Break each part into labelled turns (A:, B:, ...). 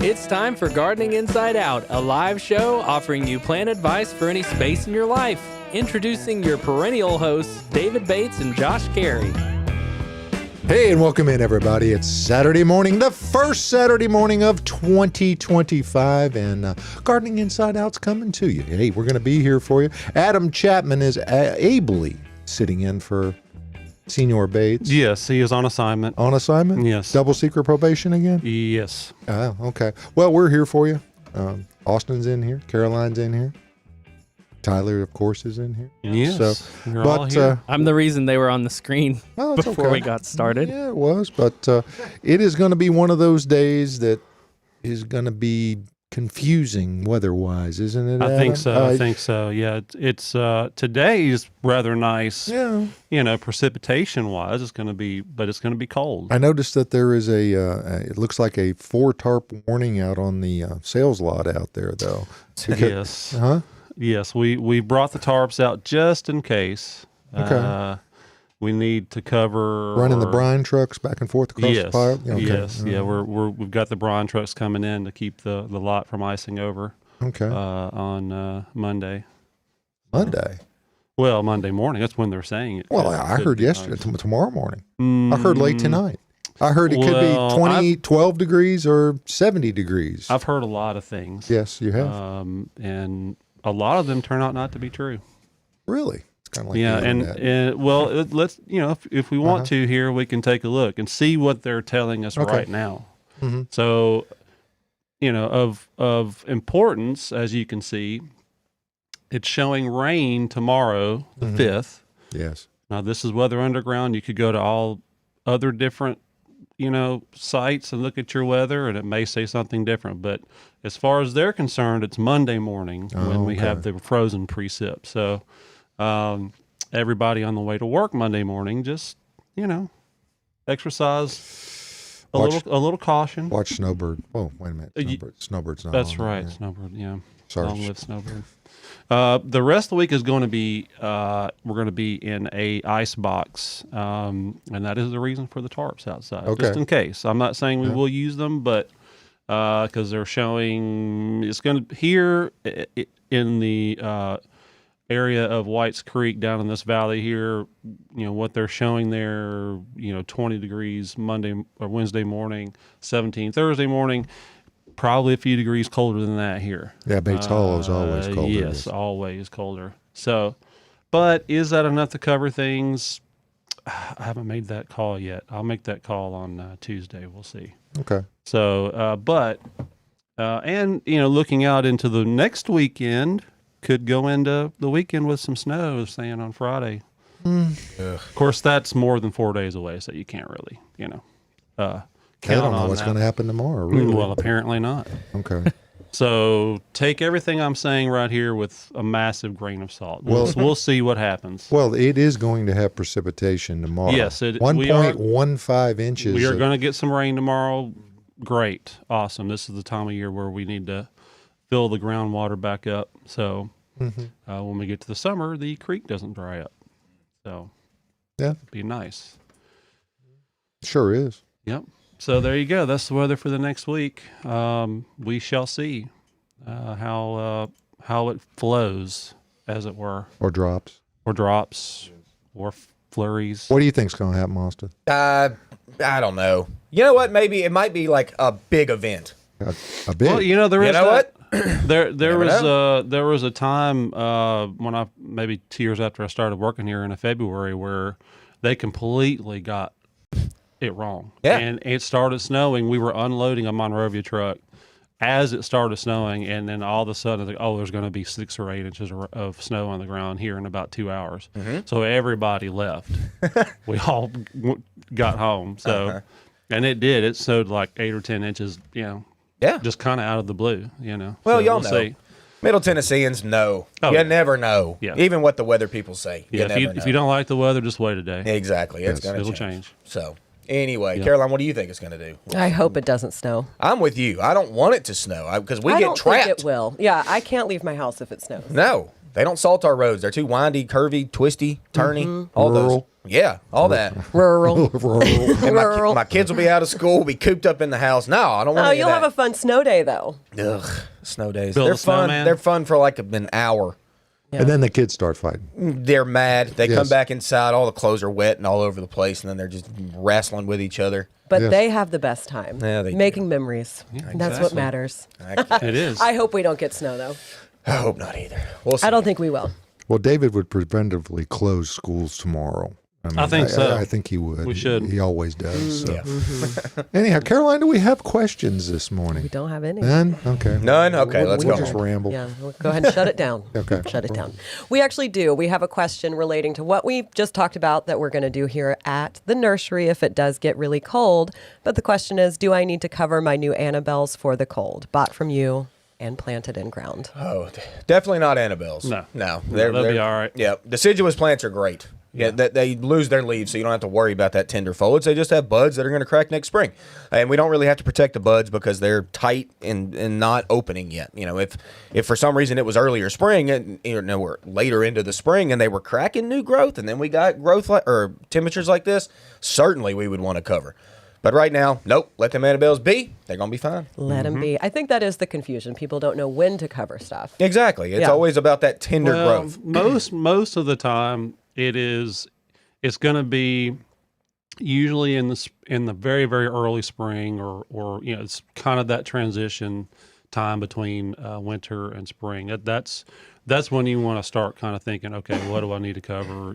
A: It's time for Gardening Inside Out, a live show offering you plant advice for any space in your life. Introducing your perennial hosts, David Bates and Josh Carey.
B: Hey, and welcome in, everybody. It's Saturday morning, the first Saturday morning of 2025, and Gardening Inside Out's coming to you. Hey, we're going to be here for you. Adam Chapman is ably sitting in for Senior Bates.
C: Yes, he is on assignment.
B: On assignment?
C: Yes.
B: Double secret probation again?
C: Yes.
B: Oh, okay. Well, we're here for you. Austin's in here. Caroline's in here. Tyler, of course, is in here.
C: Yes.
B: So,
C: You're all
B: but
C: here.
A: I'm the reason they were on the screen before we got started.
B: Yeah, it was. But it is going to be one of those days that is going to be confusing weather-wise, isn't it, Adam?
C: I think so. Yeah, it's today is rather nice.
B: Yeah.
C: You know, precipitation-wise, it's going to be cold.
B: I noticed that there is it looks like a 4 tarp warning out on the sales lot out there, though.
C: Yes.
B: Huh?
C: Yes, we brought the tarps out just in case.
B: Okay.
C: We need to cover
B: Running the brine trucks back and forth across the pile? Yeah, okay.
C: Yes, yeah, we've got the brine trucks coming in to keep the lot from icing over.
B: Okay.
C: On Monday.
B: Monday?
C: Well, Monday morning. That's when they're saying it.
B: Well, I heard yesterday, tomorrow morning. I heard late tonight. I heard it could be 12 degrees or 70 degrees.
C: I've heard a lot of things.
B: Yes, you have.
C: And a lot of them turn out not to be true.
B: Really? Kind of like
C: let's if we want to here, we can take a look and see what they're telling us right now.
B: Mm-hmm.
C: So, of importance, as you can see, it's showing rain tomorrow, the 5th.
B: Yes.
C: Now, this is Weather Underground. You could go to all other different, sites and look at your weather, and it may say something different. But as far as they're concerned, it's Monday morning when we have the frozen precip. So, everybody on the way to work Monday morning, just, exercise a little caution.
B: Watch Snowbird. Oh, wait a minute. Snowbird's not
C: That's
B: on
C: right.
B: there.
C: Snowbird. Yeah.
B: Sorry.
C: Long live Snowbird. The rest of the week is going to be, we're going to be in a ice box. And that is the reason for the tarps outside, just in case. I'm not saying we will use them, but, cause they're showing it's going to here in the, area of White's Creek down in this valley here, what they're showing there, 20 degrees Monday or Wednesday morning, 17 Thursday morning, probably a few degrees colder than that here.
B: Yeah, Bates Hollow is always colder.
C: Yes, always colder. So, but is that enough to cover things? I haven't made that call yet. I'll make that call on Tuesday. We'll see.
B: Okay.
C: So, and looking out into the next weekend, could go into the weekend with some snow, saying on Friday. Of course, that's more than 4 days away, so you can't really, count on
B: I don't know what's going to happen tomorrow, really.
C: Well, apparently not.
B: Okay.
C: So take everything I'm saying right here with a massive grain of salt. We'll see what happens.
B: Well, it is going to have precipitation tomorrow.
C: Yes.
B: 1.15 inches.
C: We are going to get some rain tomorrow. Great. Awesome. This is the time of year where we need to fill the groundwater back up. So when we get to the summer, the creek doesn't dry up. So it'd be nice.
B: Sure is.
C: Yep. So there you go. That's the weather for the next week. We shall see how it flows, as it were.
B: Or drops.
C: Or flurries.
B: What do you think's going to happen, Austin?
D: I don't know. You know what? Maybe it might be like a big event.
B: A big?
C: Well, there is
D: you know
C: that.
D: What?
C: There was a time when maybe 2 years after I started working here in February where they completely got it wrong.
D: Yeah.
C: And it started snowing. We were unloading a Monrovia truck as it started snowing, and then all of a sudden, there's going to be 6 or 8 inches of snow on the ground here in about 2 hours. So everybody left. We all got home. So, and it did. It snowed like 8 or 10 inches. Just kind of out of the blue.
D: Well,
C: so
D: y'all
C: we'll
D: know.
C: see.
D: Middle Tennesseans know. You never know.
C: Yeah.
D: Even what the weather people say.
C: Yeah. If you don't like the weather, just wait a day.
D: Exactly. It's going to
C: change.
D: So. Anyway, Caroline, what do you think it's going to do?
E: I hope it doesn't snow.
D: I'm with you. I don't want it to snow because we
E: I
D: get
E: don't
D: trapped.
E: think it will. Yeah, I can't leave my house if it snows.
D: No, they don't salt our roads. They're too windy, curvy, twisty, turny, all
B: Rural.
D: those. Yeah, all that.
E: Rural.
D: And
E: Rural.
D: my kids will be out of school, will be cooped up in the house. No, I don't want
E: Oh,
D: any
E: you'll
D: of
E: have
D: that.
E: a fun snow day, though.
D: Ugh, snow days.
C: Build
D: They're
C: a
D: fun.
C: snowman?
D: They're fun for like an hour.
B: And then the kids start fighting.
D: They're mad. They
B: Yes.
D: come back inside. All the clothes are wet and all over the place, and then they're just wrestling with each other.
E: But
B: Yes.
E: they have the best time.
D: Yeah, they
E: Making memories. That's what
C: exactly.
E: matters.
C: It is.
E: I hope we don't get snow, though.
D: I hope not either. We'll see.
E: I don't think we will.
B: Well, David would preventively close schools tomorrow.
C: I think so.
B: I think he would.
C: We should.
B: He always does. So.
D: Yeah.
B: Anyhow, Caroline, do we have questions this morning?
E: We don't have any.
B: None? Okay.
D: None? Okay, let's
B: we'll
D: go
B: just
D: home.
B: ramble.
E: Yeah, we'll go ahead and shut it down.
B: Okay.
E: Shut it down. We actually do. We have a question relating to what we just talked about that we're going to do here at the nursery if it does get really cold. But the question is, do I need to cover my new Annabelles for the cold? Bought from you and planted in ground.
D: Oh, definitely not Annabelle's.
C: No.
D: They'll
C: be all right.
D: Yeah, deciduous plants are great. Yeah, they lose their leaves, so you don't have to worry about that tender foliage. They just have buds that are going to crack next spring, and we don't really have to protect the buds because they're tight and not opening yet. You know, if for some reason it was earlier spring and we're later into the spring and they were cracking new growth, and then we got growth or temperatures like this, certainly we would want to cover. But right now, nope. Let them Annabelles be. They're going to be fine.
E: Let them be. I think that is the confusion. People don't know when to cover stuff.
D: Exactly. It's
E: Yeah.
D: always about that tender growth.
C: Most of the time it's going to be usually in the very, very early spring or it's kind of that transition time between winter and spring. That's when you want to start kind of thinking, okay, what do I need to cover?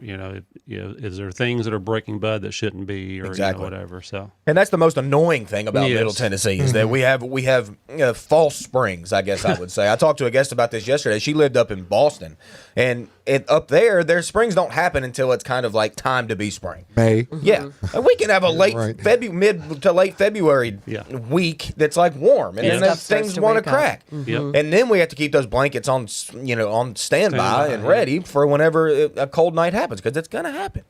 C: Is there things that are breaking bud that shouldn't be, or
D: Exactly.
C: whatever? So,
D: And that's the most annoying thing about
C: Yes.
D: Middle Tennessee is that we have false springs, I guess I would say. I talked to a guest about this yesterday. She lived up in Boston, and up there, their springs don't happen until it's kind of like time to be spring.
B: May.
D: Yeah, and we can have a late
B: Right.
D: mid to late February
C: Yeah.
D: week that's like warm, and
E: Yeah.
D: then those
E: Stuff starts
D: things
E: to
D: want
E: wake
D: to
E: up.
D: crack.
C: Yep.
D: And then we have to keep those blankets on standby
C: Standby,
D: and
C: yeah.
D: ready for whenever a cold night happens, because it's going to happen.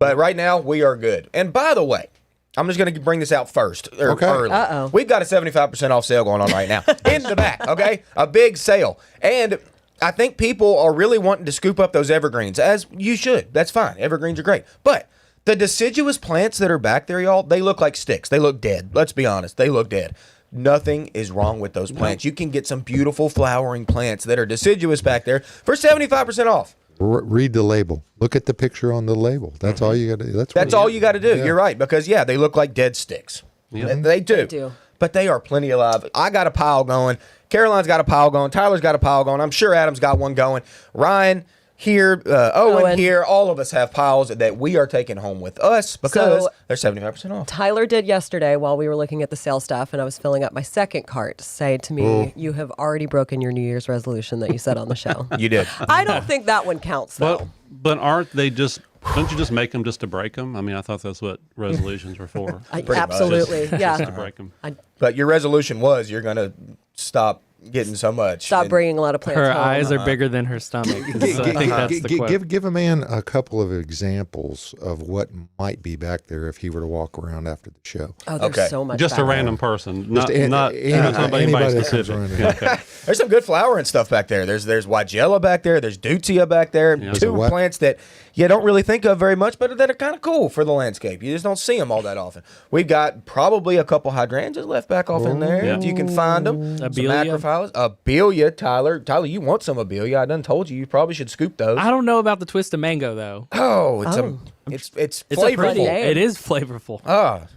D: But right now we are good. And by the way, I'm just going to bring this out first
B: Okay.
D: early.
E: Uh-oh.
D: We've got a 75% off sale going on right now in the back. Okay, a big sale, and I think people are really wanting to scoop up those evergreens, as you should. That's fine. Evergreens are great, but the deciduous plants that are back there, y'all, they look like sticks. They look dead. Let's be honest. They look dead. Nothing is wrong with those plants. You can get some beautiful flowering plants that are deciduous back there for 75% off.
B: Read the label. Look at the picture on the label. That's all you got to do.
D: That's all you got to do. You're right, because they look like dead sticks. They do.
E: They do.
D: But they are plenty alive. I got a pile going. Caroline's got a pile going. Tyler's got a pile going. I'm sure Adam's got one going. Ryan here, Owen here. All of us have piles that we are taking home with us because they're 75% off.
E: Tyler did yesterday while we were looking at the sale stuff and I was filling up my second cart say to me, you have already broken your New Year's resolution that you said on the show.
D: You did.
E: I don't think that one counts, though.
C: but aren't they just? Don't you just make them just to break them? I mean, I thought that's what resolutions were for.
E: Absolutely.
C: Just to
E: Yeah.
C: break them.
D: But your resolution was you're going to stop getting so much.
E: Stop
D: And
E: bringing a lot of plants
A: Her
E: home.
A: eyes are bigger than her stomach. So I think that's the quote.
B: Give a man a couple of examples of what might be back there if he were to walk around after the show.
E: Oh, there's
D: Okay.
E: so much
C: Just a
E: back there.
C: random person, not
B: anybody
C: anybody
B: that comes
C: specific.
B: around.
C: Yeah, okay.
D: There's some good flowering stuff back there. There's Weigela back there. There's Deutzia back there.
C: There's
D: Two
B: a what?
D: plants that you don't really think of very much, but that are kind of cool for the landscape. You just don't see them all that often. We've got probably a couple hydrangeas left back off in there if you can find them. Some
A: Abelia?
D: macrophyllus. Abelia, Tyler. Tyler, you want some Abelia. I done told you. You probably should scoop those.
A: I don't know about the twist of mango though.
D: Oh, it's
A: It's a
D: flavorful.
A: pretty.
E: name.
A: It is flavorful.
D: Ah,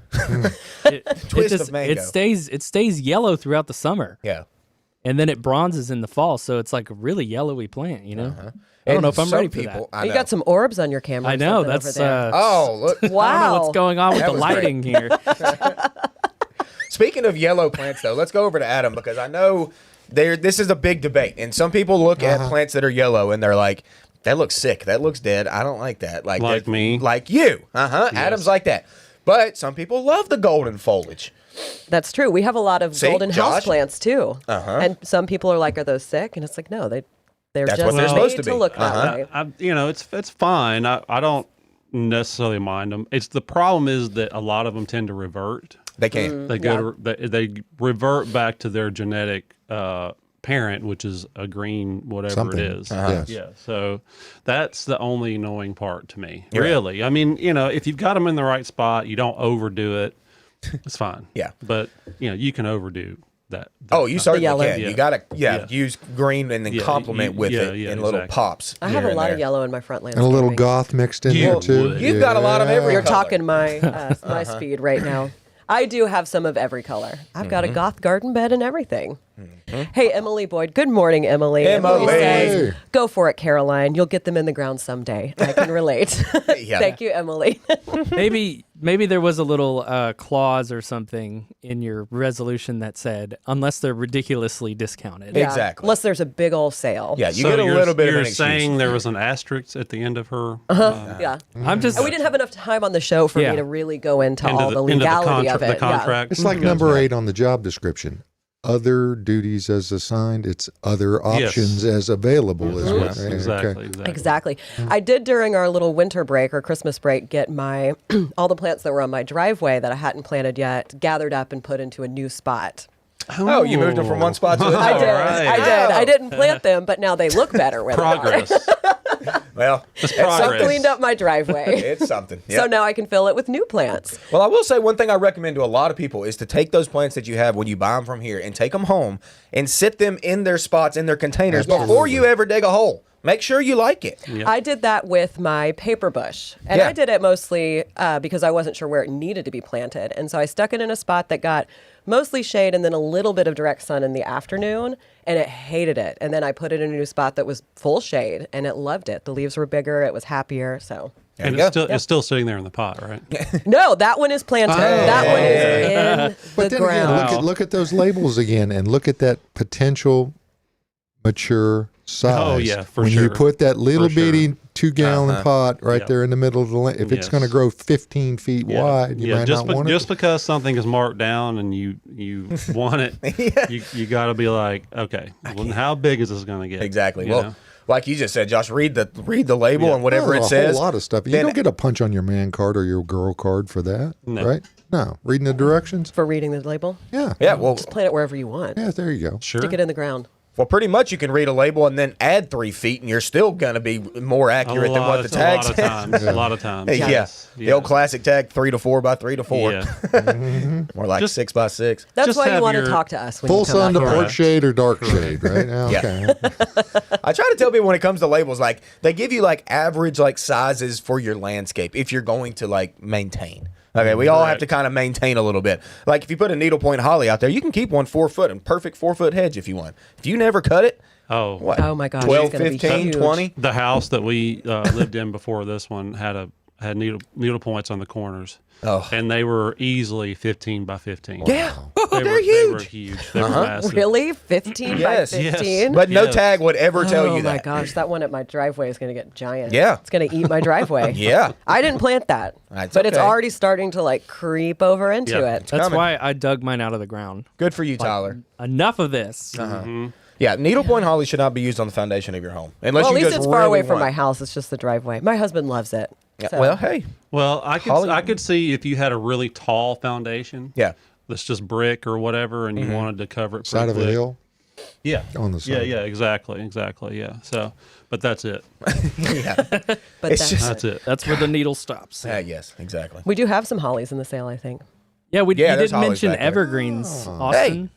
A: It
D: Twist
A: just-
D: of mango.
A: It stays yellow throughout the summer,
D: yeah.
A: and then it bronzes in the fall. So it's like a really yellowy plant. You know. I don't know if I'm
D: some
A: ready for
D: people,
A: that.
D: I
E: You
D: know.
E: got some orbs on your camera.
A: I
E: or
A: know
E: something over
A: that's.
E: there.
D: Oh, look.
A: I don't know
E: Wow.
A: what's going on with
D: That
A: the
D: was
A: lighting here.
D: Speaking of yellow plants, though, let's go over to Adam because I know this is a big debate, and some people look at plants that are yellow and they're like, "That looks sick. That looks dead. I don't like that."
C: Like
D: that-
C: me.
D: like you. Adam's like that. But some people love the golden foliage.
E: That's true. We have a lot of
D: See,
E: golden
D: Josh?
E: houseplants too. And some people are like, "Are those sick?" And it's like, no, they're
D: That's
E: just
D: what they're
E: made
D: supposed to
E: to
D: be.
E: look that way.
C: It's fine. I don't necessarily mind them. It's the problem is that a lot of them tend to revert.
D: They can.
C: They go to, they revert back to their genetic parent, which is a green whatever
B: Something.
C: it is.
B: Yes.
C: Yeah, so that's the only annoying part to me.
D: You're
C: really, I mean, if you've got them in the right spot, you don't overdo it. It's fine.
D: Yeah.
C: But you can overdo that.
D: Oh, you certainly
E: yellow.
D: can.
C: Yeah.
D: You gotta
C: Yeah.
D: use green and then
C: Yeah,
D: complement with it in little
C: exactly.
D: pops.
E: I have a
D: here
E: lot
D: and
E: of
D: there.
E: yellow in my front
B: And
E: landscaping.
B: a little goth mixed in
C: You
B: there too.
C: would.
D: You've got a lot of every
E: You're
D: color.
E: talking my speed right now. I do have some of every color. I've got a
D: Mm-hmm.
E: goth garden bed and everything. Hey, Emily Boyd. Good morning, Emily.
D: Emily.
E: says, go for it, Caroline. You'll get them in the ground someday. I can relate.
D: Yeah.
E: Thank you, Emily.
A: Maybe there was a little clause or something in your resolution that said, unless they're ridiculously discounted.
D: Yeah. Exactly.
E: Unless there's a big old sale.
D: Yeah, you
C: So
D: get a little bit of
C: you're
D: an excuse.
C: saying there was an asterisk at the end of her
E: Yeah.
A: I'm just.
E: And we didn't have enough time on the show for
A: Yeah.
E: me to really go into
C: into
E: all the
C: into
E: legality of
C: the
E: it.
C: contract.
B: It's like
C: Goes
B: number
C: back.
B: 8 on the job description. Other duties as assigned. It's other options as available. Is what,
C: Yes,
B: okay.
C: exactly.
E: Exactly. I did during our little winter break or Christmas break get my all the plants that were on my driveway that I hadn't planted yet gathered up and put into a new spot.
D: Oh, you moved them from one spot to another.
E: I did.
C: right.
E: I did. I didn't plant them, but now they look better with
C: Progress.
D: Well,
C: It's
E: it. So I
C: progress.
E: cleaned up my driveway.
D: it's something.
E: So
D: Yep.
E: now I can fill it with new plants.
D: Well, I will say one thing I recommend to a lot of people is to take those plants that you have when you buy them from here and take them home and sit them in their spots, in their containers before you ever dig a hole. Make sure you like it.
C: Yep.
E: I did that with my paper bush. And
D: Yeah.
E: I did it mostly because I wasn't sure where it needed to be planted. And so I stuck it in a spot that got mostly shade and then a little bit of direct sun in the afternoon. And it hated it. And then I put it in a new spot that was full shade and it loved it. The leaves were bigger. It was happier. So.
D: There
C: And
D: you
C: it's
D: go.
C: still it's still sitting there in the pot, right?
E: No, that one is planted. That one is in
B: But
E: the
B: then again,
E: ground.
B: look at those labels again, and look at that potential mature size.
C: Oh, yeah, for
B: when
C: sure.
B: you put that little
C: For sure.
B: bitty 2-gallon pot right
C: Yep.
B: there in the middle of the land, if it's
C: Yes.
B: going to grow 15 feet wide, you might
C: just
B: not want
C: just
B: it.
C: because something is marked down and you want it, you got to be like, okay, well, how big is this going to get?
D: Exactly.
C: You
D: Well,
C: know?
D: like you just said, Josh, read the label
C: Yeah.
D: and whatever
B: Oh,
D: it says.
B: A whole lot of stuff. You
D: then-
B: don't get a punch on your man card or your girl card for that,
C: No.
B: right? No. Reading the directions?
E: For reading the label.
B: Yeah.
D: Yeah, well,
E: Just plant it wherever you want.
B: Yeah, there you go.
C: Sure.
E: Stick it in the ground.
D: pretty much you can read a label and then add 3 feet, and you're still going to be more accurate than what the tag
C: a lot of
D: says.
C: times. A lot of times.
D: Yeah.
C: Yes.
D: The old classic tag 3 to 4 by 3 to 4.
C: Yeah.
D: More like
C: Just-
D: 6 by 6.
E: That's
C: Just
E: why you
C: have
E: want to
C: your
E: talk to us when
B: Full
E: you come
B: sun to
E: out here.
B: porch shade or dark shade, right?
D: Yeah.
B: Okay.
D: I try to tell people when it comes to labels, like they give you like average like sizes for your landscape if you're going to like maintain. Okay, we all have
C: Correct.
D: to kind of maintain a little bit. Like if you put a needlepoint holly out there, you can keep one 4 foot and perfect 4 foot hedge if you want. If you never cut it,
C: Oh,
D: what?
E: Oh my gosh,
D: 12,
E: it's gonna be
D: 15,
E: huge.
D: 20?
C: the house that we lived in before this one had needle points on the corners.
D: Oh.
C: And they were easily 15 by 15.
D: Yeah,
C: They
D: they're
C: were,
D: huge.
C: They were huge. They were massive.
E: Really? 15
D: Yes.
E: by
C: Yes.
E: 15?
D: But no
C: Yes.
D: tag would ever tell
E: oh
D: you
E: my
D: that.
E: gosh, that one at my driveway is going to get giant.
D: Yeah.
E: It's going to eat my driveway.
D: Yeah.
E: I didn't plant that.
D: That's
E: but it's
D: okay.
E: already starting to like creep over into
C: Yeah.
E: it.
A: That's
D: coming.
A: why I dug mine out of the ground.
D: Good for you, Tyler.
A: Enough of this.
D: Yeah, needlepoint holly should not be used on the foundation of your home unless
E: Well, at
D: you
E: least
D: just
E: it's far
D: really
E: away from
D: want-
E: my house. It's just the driveway. My husband loves it.
D: Yeah,
E: So-
D: well, hey,
C: Well,
D: Holly-
C: I could see if you had a really tall foundation.
D: yeah.
C: That's just brick or whatever, and you wanted to cover it.
B: Side of a
C: pretty
B: hill
C: Yeah.
B: on the side.
C: Yeah, exactly, yeah. So, but that's it.
E: but
D: It's
E: that's
D: just-
C: That's it.
A: That's where the needle stops.
D: Yes, exactly.
E: we do have some hollies in the sale, I think.
A: Yeah,
D: Yeah,
A: you
D: there's
A: didn't
D: hollies
A: mention
D: back there.
A: evergreens, Austin.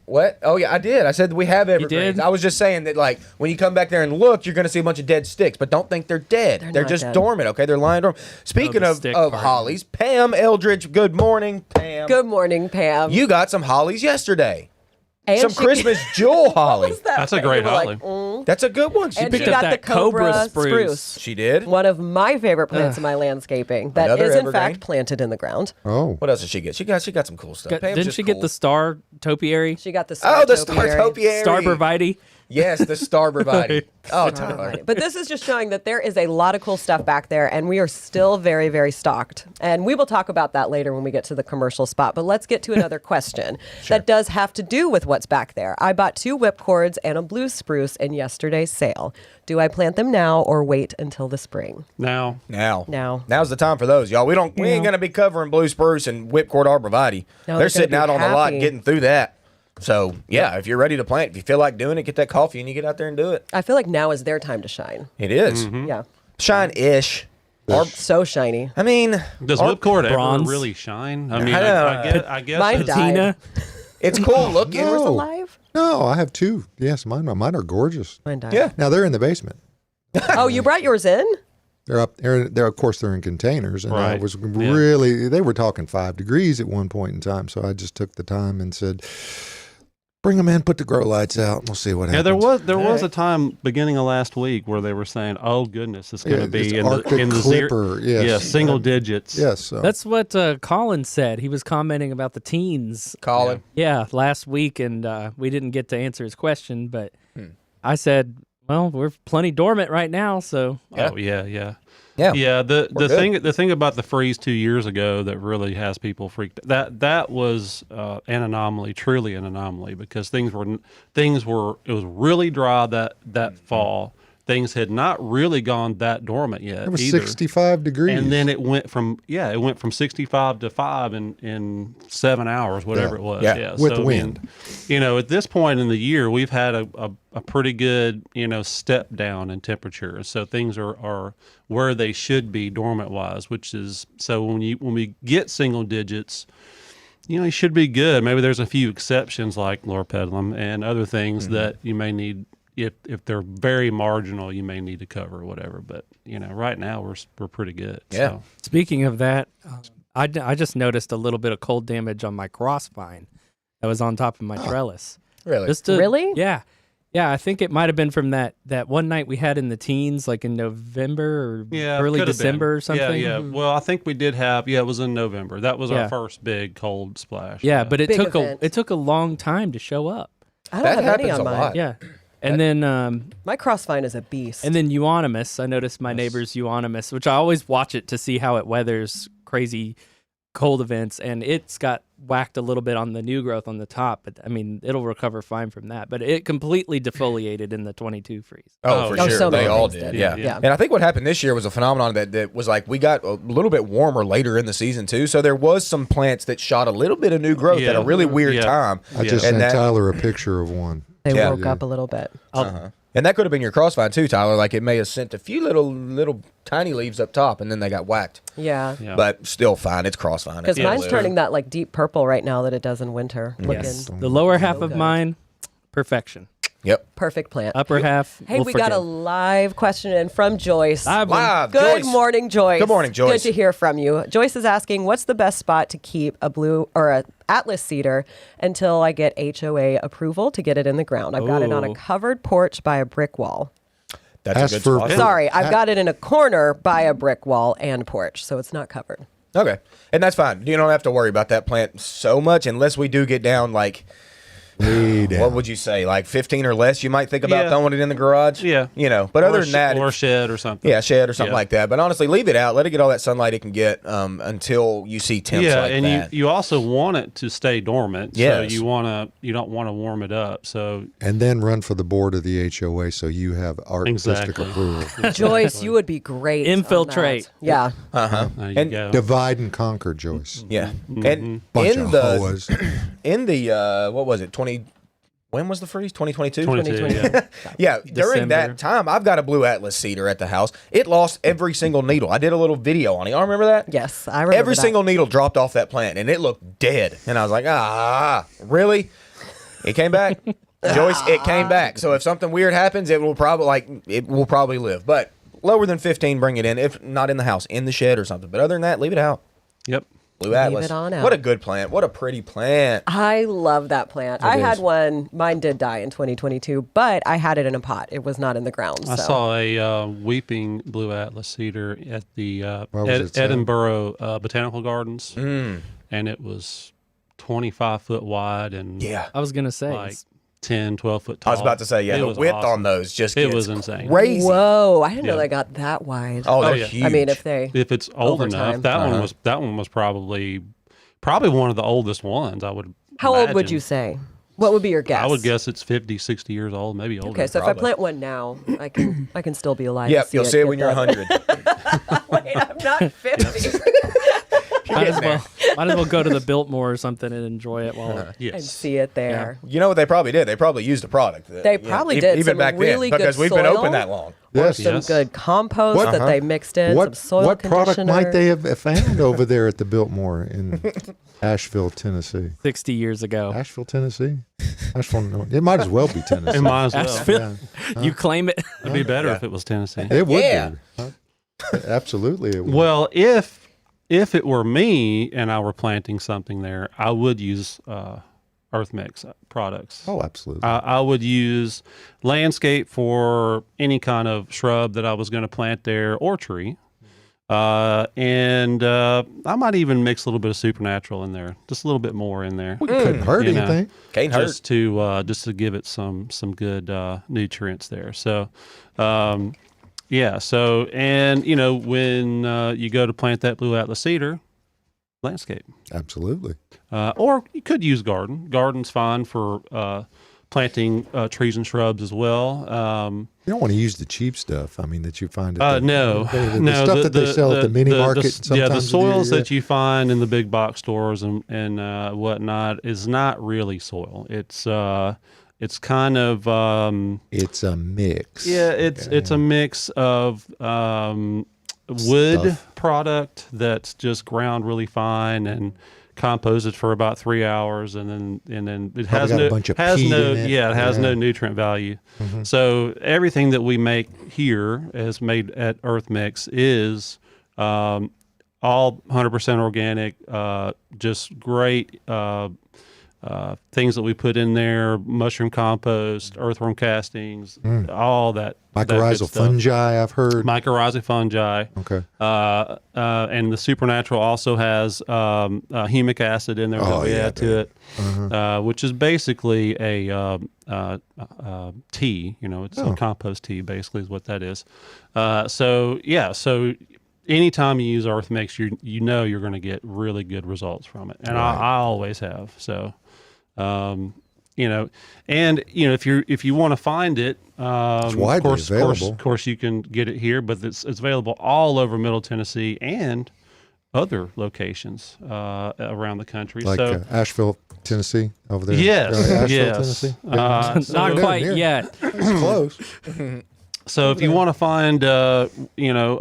D: What? Oh yeah, I did. I said we have evergreens.
A: did?
D: I was just saying that like when you come back there and look, you're going to see a bunch of dead sticks, but don't think they're dead. They're
E: not
D: just
E: dead.
D: dormant. Okay, they're lying dormant. Speaking
A: the
D: of
A: stick part.
D: hollies, Pam Eldridge. Good morning, Pam.
E: Good morning, Pam.
D: You got some hollies yesterday.
E: and
D: Some
E: she-
D: Christmas jewel holly.
C: That's a great
E: You were like,
C: holly.
E: mm.
D: That's a good one. She
E: And
D: picked
E: she
A: up
E: got the
A: that cobra
E: cobra
A: spruce.
E: spruce.
D: She did.
E: One of my favorite plants in my landscaping that
D: Another
E: is in
D: evergreen.
E: fact planted in the ground.
B: Oh.
D: What else did she get? She got some cool stuff. Pam's
A: Didn't
D: just
A: she get
D: cool.
A: the star topiary?
E: She got the
D: Oh, the
E: star
D: star
E: topiary.
D: topiary.
A: Star Brevite?
D: Yes, the star brevite. Oh, Tyler.
E: But this is just showing that there is a lot of cool stuff back there, and we are still very, very stocked. And we will talk about that later when we get to the commercial spot. But let's get to another question that does have to do with what's back there. I bought 2 whipcords and a blue spruce in yesterday's sale. Do I plant them now or wait until the spring?
C: Now,
D: Now's the time for those, y'all. We ain't gonna be covering blue spruce and whipcord arborvitae.
E: No,
D: They're
E: they're
D: sitting
E: gonna
D: out
E: be
D: on the lot
E: happy.
D: getting through that. So, yeah, if you're ready to plant, if you feel like doing it, get that coffee and you get out there and do it.
E: I feel like now is their time to shine.
D: It is.
E: Yeah.
D: Shine-ish.
E: So shiny.
D: I mean,
C: Does whipcord ever
A: bronze?
C: really shine? I mean,
D: I don't
C: I guess
E: Mine
C: it's-
E: died.
A: Tina,
D: it's cool looking.
E: Yours
B: No.
E: alive?
B: No, I have two. Yes, mine are gorgeous.
E: Mine died.
D: Yeah.
B: Now they're in the basement.
E: Oh, you brought yours in?
B: They're up there. They're of course they're in containers, and I
C: Right.
B: was
C: Yeah.
B: really. They were talking 5 degrees at one point in time, so I just took the time and said, "Bring them in, put the grow lights out, and we'll see what
C: Yeah,
B: happens."
C: there was a time beginning of last week where they were saying, "Oh goodness, it's going to
B: Yeah, it's
C: be in
B: Arctic
C: the
B: Clipper, yes.
C: yeah, single digits."
B: Yes, so.
A: that's what Colin said. He was commenting about the teens.
D: Colin.
A: Yeah, last week, and we didn't get to answer his question, but I said, well, we're plenty dormant right now, so
C: Oh yeah, yeah.
D: Yeah.
C: Yeah, the
D: good.
C: thing about the freeze 2 years ago that really has people freaked, that was an anomaly, truly an anomaly, because things were it was really dry that fall. Things had not really gone that dormant yet.
B: It was
C: either.
B: 65 degrees.
C: And then it went from 65 to 5 in 7 hours, whatever it was.
D: Yeah.
C: Yeah,
B: With
C: so, I
B: wind.
C: mean, at this point in the year, we've had a pretty good step down in temperature. So things are where they should be dormant wise, which is so when we get single digits. You should be good. Maybe there's a few exceptions like lorpedilum and other things that you may need. If they're very marginal, you may need to cover or whatever. But right now we're pretty good.
D: Yeah.
C: So.
A: speaking of that, I just noticed a little bit of cold damage on my crossvine that was on top of my trellis.
D: Really?
E: Really?
A: Yeah. Yeah, I think it might have been from that one night we had in the teens, like in November or early
C: could have
A: December
C: been.
A: or something.
C: Yeah. Well, I think we did have. Yeah, it was in November. That was
A: Yeah.
C: our first big cold splash.
A: Yeah, but it
E: Big
A: took
E: event.
A: it took a long time to show up.
E: I don't
D: That
E: have any
D: happens
E: on
D: a
E: mine.
D: lot.
A: Yeah. And then
E: My crossvine is a beast.
A: euonymus. I noticed my neighbor's euonymus, which I always watch it to see how it weathers crazy cold events, and it's got whacked a little bit on the new growth on the top, but I mean it'll recover fine from that. But it completely defoliated in the 22 freeze.
D: Oh, for
E: Oh,
D: sure.
E: so
D: They
E: many
D: all
E: things
D: did.
E: did.
D: Yeah.
E: Yeah.
D: And I think what happened this year was a phenomenon that was like we got a little bit warmer later in the season, too. So there was some plants that shot a little bit of new growth at a
C: Yeah.
D: really weird
C: Yeah.
D: time.
B: I just
D: And
B: sent
D: that-
B: Tyler a picture of one.
E: They
D: Yeah.
E: woke up a little bit.
D: And that could have been your crossvine, too, Tyler. Like it may have sent a few little tiny leaves up top, and then they got whacked.
E: Yeah.
C: Yeah.
D: But still fine. It's crossvine.
E: Because
D: It's
E: mine's
D: blue.
E: turning that like deep purple right now that it does in winter.
A: Yes.
E: Looking
A: The lower half of
E: good.
A: mine, perfection.
D: Yep.
E: perfect plant.
A: Upper half.
E: Hey,
A: we'll
E: we got a
A: forgive.
E: live question in from Joyce.
D: Live.
E: Good
D: Joyce.
E: morning, Joyce.
D: Good morning, Joyce.
E: Good to hear from you. Joyce is asking, what's the best spot to keep a blue or a Atlas cedar until I get HOA approval to get it in the ground? I've got it on a
A: Ooh.
E: covered porch by a brick wall.
D: That's
B: Ask
D: a good
B: for-
D: spot.
E: Sorry, I've got it in a corner by a brick wall and porch, so it's not covered.
D: Okay. And that's fine. You don't have to worry about that plant so much unless we do get down like, what would you say, like 15 or less, you might think about
C: Yeah.
D: throwing it in the garage.
C: Yeah.
D: You know, but
C: Or
D: other
C: a
D: than that,
C: or a shed or something.
D: yeah, shed or something
C: Yeah.
D: like that. But honestly, leave it out. Let it get all that sunlight it can get until you see temps
C: Yeah,
D: like
C: and
D: that.
C: you also want it to stay dormant.
D: Yes.
C: So you don't want to warm it up. So
B: And then run for the board of the HOA so you have artistic
C: Exactly.
B: approval.
E: Joyce, you would be great. on
A: Infiltrate.
E: that. Yeah.
C: there you
D: And
C: go.
B: Divide and conquer, Joyce.
D: Yeah.
C: Mm-hmm.
D: And
B: Bunch
D: in
B: of
D: the
B: hoas.
D: in the what was it, 20 when was the freeze? 2022?
C: 22, yeah.
D: Yeah, during
A: December.
D: that time, I've got a blue Atlas cedar at the house. It lost every single needle. I did a little video on it. Y'all remember that?
E: Yes, I remember
D: Every
E: that.
D: single needle dropped off that plant, and it looked dead. And I was like, really? It came back, Joyce. It came back. So if something weird happens, it will probably live. But lower than 15, bring it in. If not in the house, in the shed or something. But other than that, leave it out.
C: Yep.
D: Blue Atlas.
E: it on out.
D: What a good plant. What a pretty plant.
E: I love that plant. I had
D: is.
E: one. Mine did die in 2022, but I had it in a pot. It was not in the ground.
C: I
E: so.
C: saw a weeping blue Atlas cedar at the
B: Where was it, Sam?
C: Edinburgh Botanical Gardens,
D: Mm.
C: and it was 25 foot wide and
D: Yeah.
A: I was gonna say.
C: like 10, 12 foot tall.
D: I was about to say, yeah,
C: It
D: the
C: was
D: width
C: awesome.
D: on those just
C: It
D: gets
C: was insane.
D: crazy.
E: Whoa! I didn't know
C: Yeah.
E: they got that wide.
D: Oh, they're
C: yeah.
D: huge.
E: I mean, if they
C: If it's old
E: Over
C: enough,
E: time.
C: that one was probably one of the oldest ones. I would.
E: how old would
C: imagine.
E: you say? What would be your guess?
C: I would guess it's 50, 60 years old, maybe older.
E: Okay, so
D: Probably.
E: if I plant one now, I can still be alive.
D: Yep,
E: to
D: you'll see it when
E: get
D: you're
E: that.
D: 100.
E: Wait, I'm not 50.
A: Might as well go to the Biltmore or something and enjoy it while.
E: and
C: Yes.
E: see it there.
D: You know what they probably did? They probably used a product.
E: They probably did
D: even
E: some
D: back
E: really
D: then
E: good
D: because we've been
E: soil.
D: open that long.
E: Or
B: Yes.
E: some
C: Yes.
E: good compost
B: What-
E: that they mixed in.
B: What
E: some soil
B: what product
E: conditioner.
B: might they have found over there at the Biltmore in Asheville, Tennessee?
A: 60 years ago.
B: Asheville, Tennessee. Asheville, no, it might as well be Tennessee.
C: It might as well.
A: Asheville. You claim it.
C: It'd be better if it was Tennessee.
B: It would
D: Yeah.
B: be. Absolutely, it would.
C: Well, if it were me and I were planting something there, I would use Earth Mix products.
B: Oh, absolutely.
C: I would use landscape for any kind of shrub that I was going to plant there or tree. And I might even mix a little bit of supernatural in there, just a little bit more in there.
B: Well, it couldn't hurt
C: you know.
B: anything.
D: Can't hurt.
C: just to give it some good nutrients there. So, yeah. So, and when you go to plant that blue atlas cedar, landscape,
B: Absolutely.
C: or you could use garden. Garden's fine for planting trees and shrubs as well.
B: You don't want to use the cheap stuff. I mean, that you find at the,
C: No,
B: the
C: no.
B: stuff that they sell at the mini market.
C: Yeah, the
B: sometimes
C: soils that you find in the big box stores and whatnot is not really soil. It's kind of
B: it's a mix.
C: yeah, it's a mix of wood
B: Stuff.
C: product that's just ground really fine and composted for about 3 hours, and then it has
B: got a
C: no
B: bunch of
C: has
B: peat
C: no
B: in it.
C: yeah it has no
B: Yeah.
C: nutrient value. So everything that we make here is made at Earth Mix is all 100% organic, just great things that we put in there: mushroom compost, earthworm castings, all that. that good
B: Mycorrhizal
C: stuff.
B: fungi, I've heard.
C: Mycorrhizal fungi.
B: Okay.
C: And the supernatural also has humic acid in there that
B: Oh,
C: we
B: yeah,
C: add to it, which is basically a tea. It's a compost tea, basically, is what that is. So anytime you use Earth Mix, you're going to get really good results from it, and I always have. So. If you want to find it,
B: widely available.
C: Of course, you can get it here, but it's available all over Middle Tennessee and other locations around the country.
B: Like
C: so,
B: Asheville, Tennessee, over there.
C: yes,
B: Asheville,
C: yes.
B: Tennessee.
A: Not
B: Down
A: quite
B: here.
A: yet.
B: It's close.
C: So if you want to find, a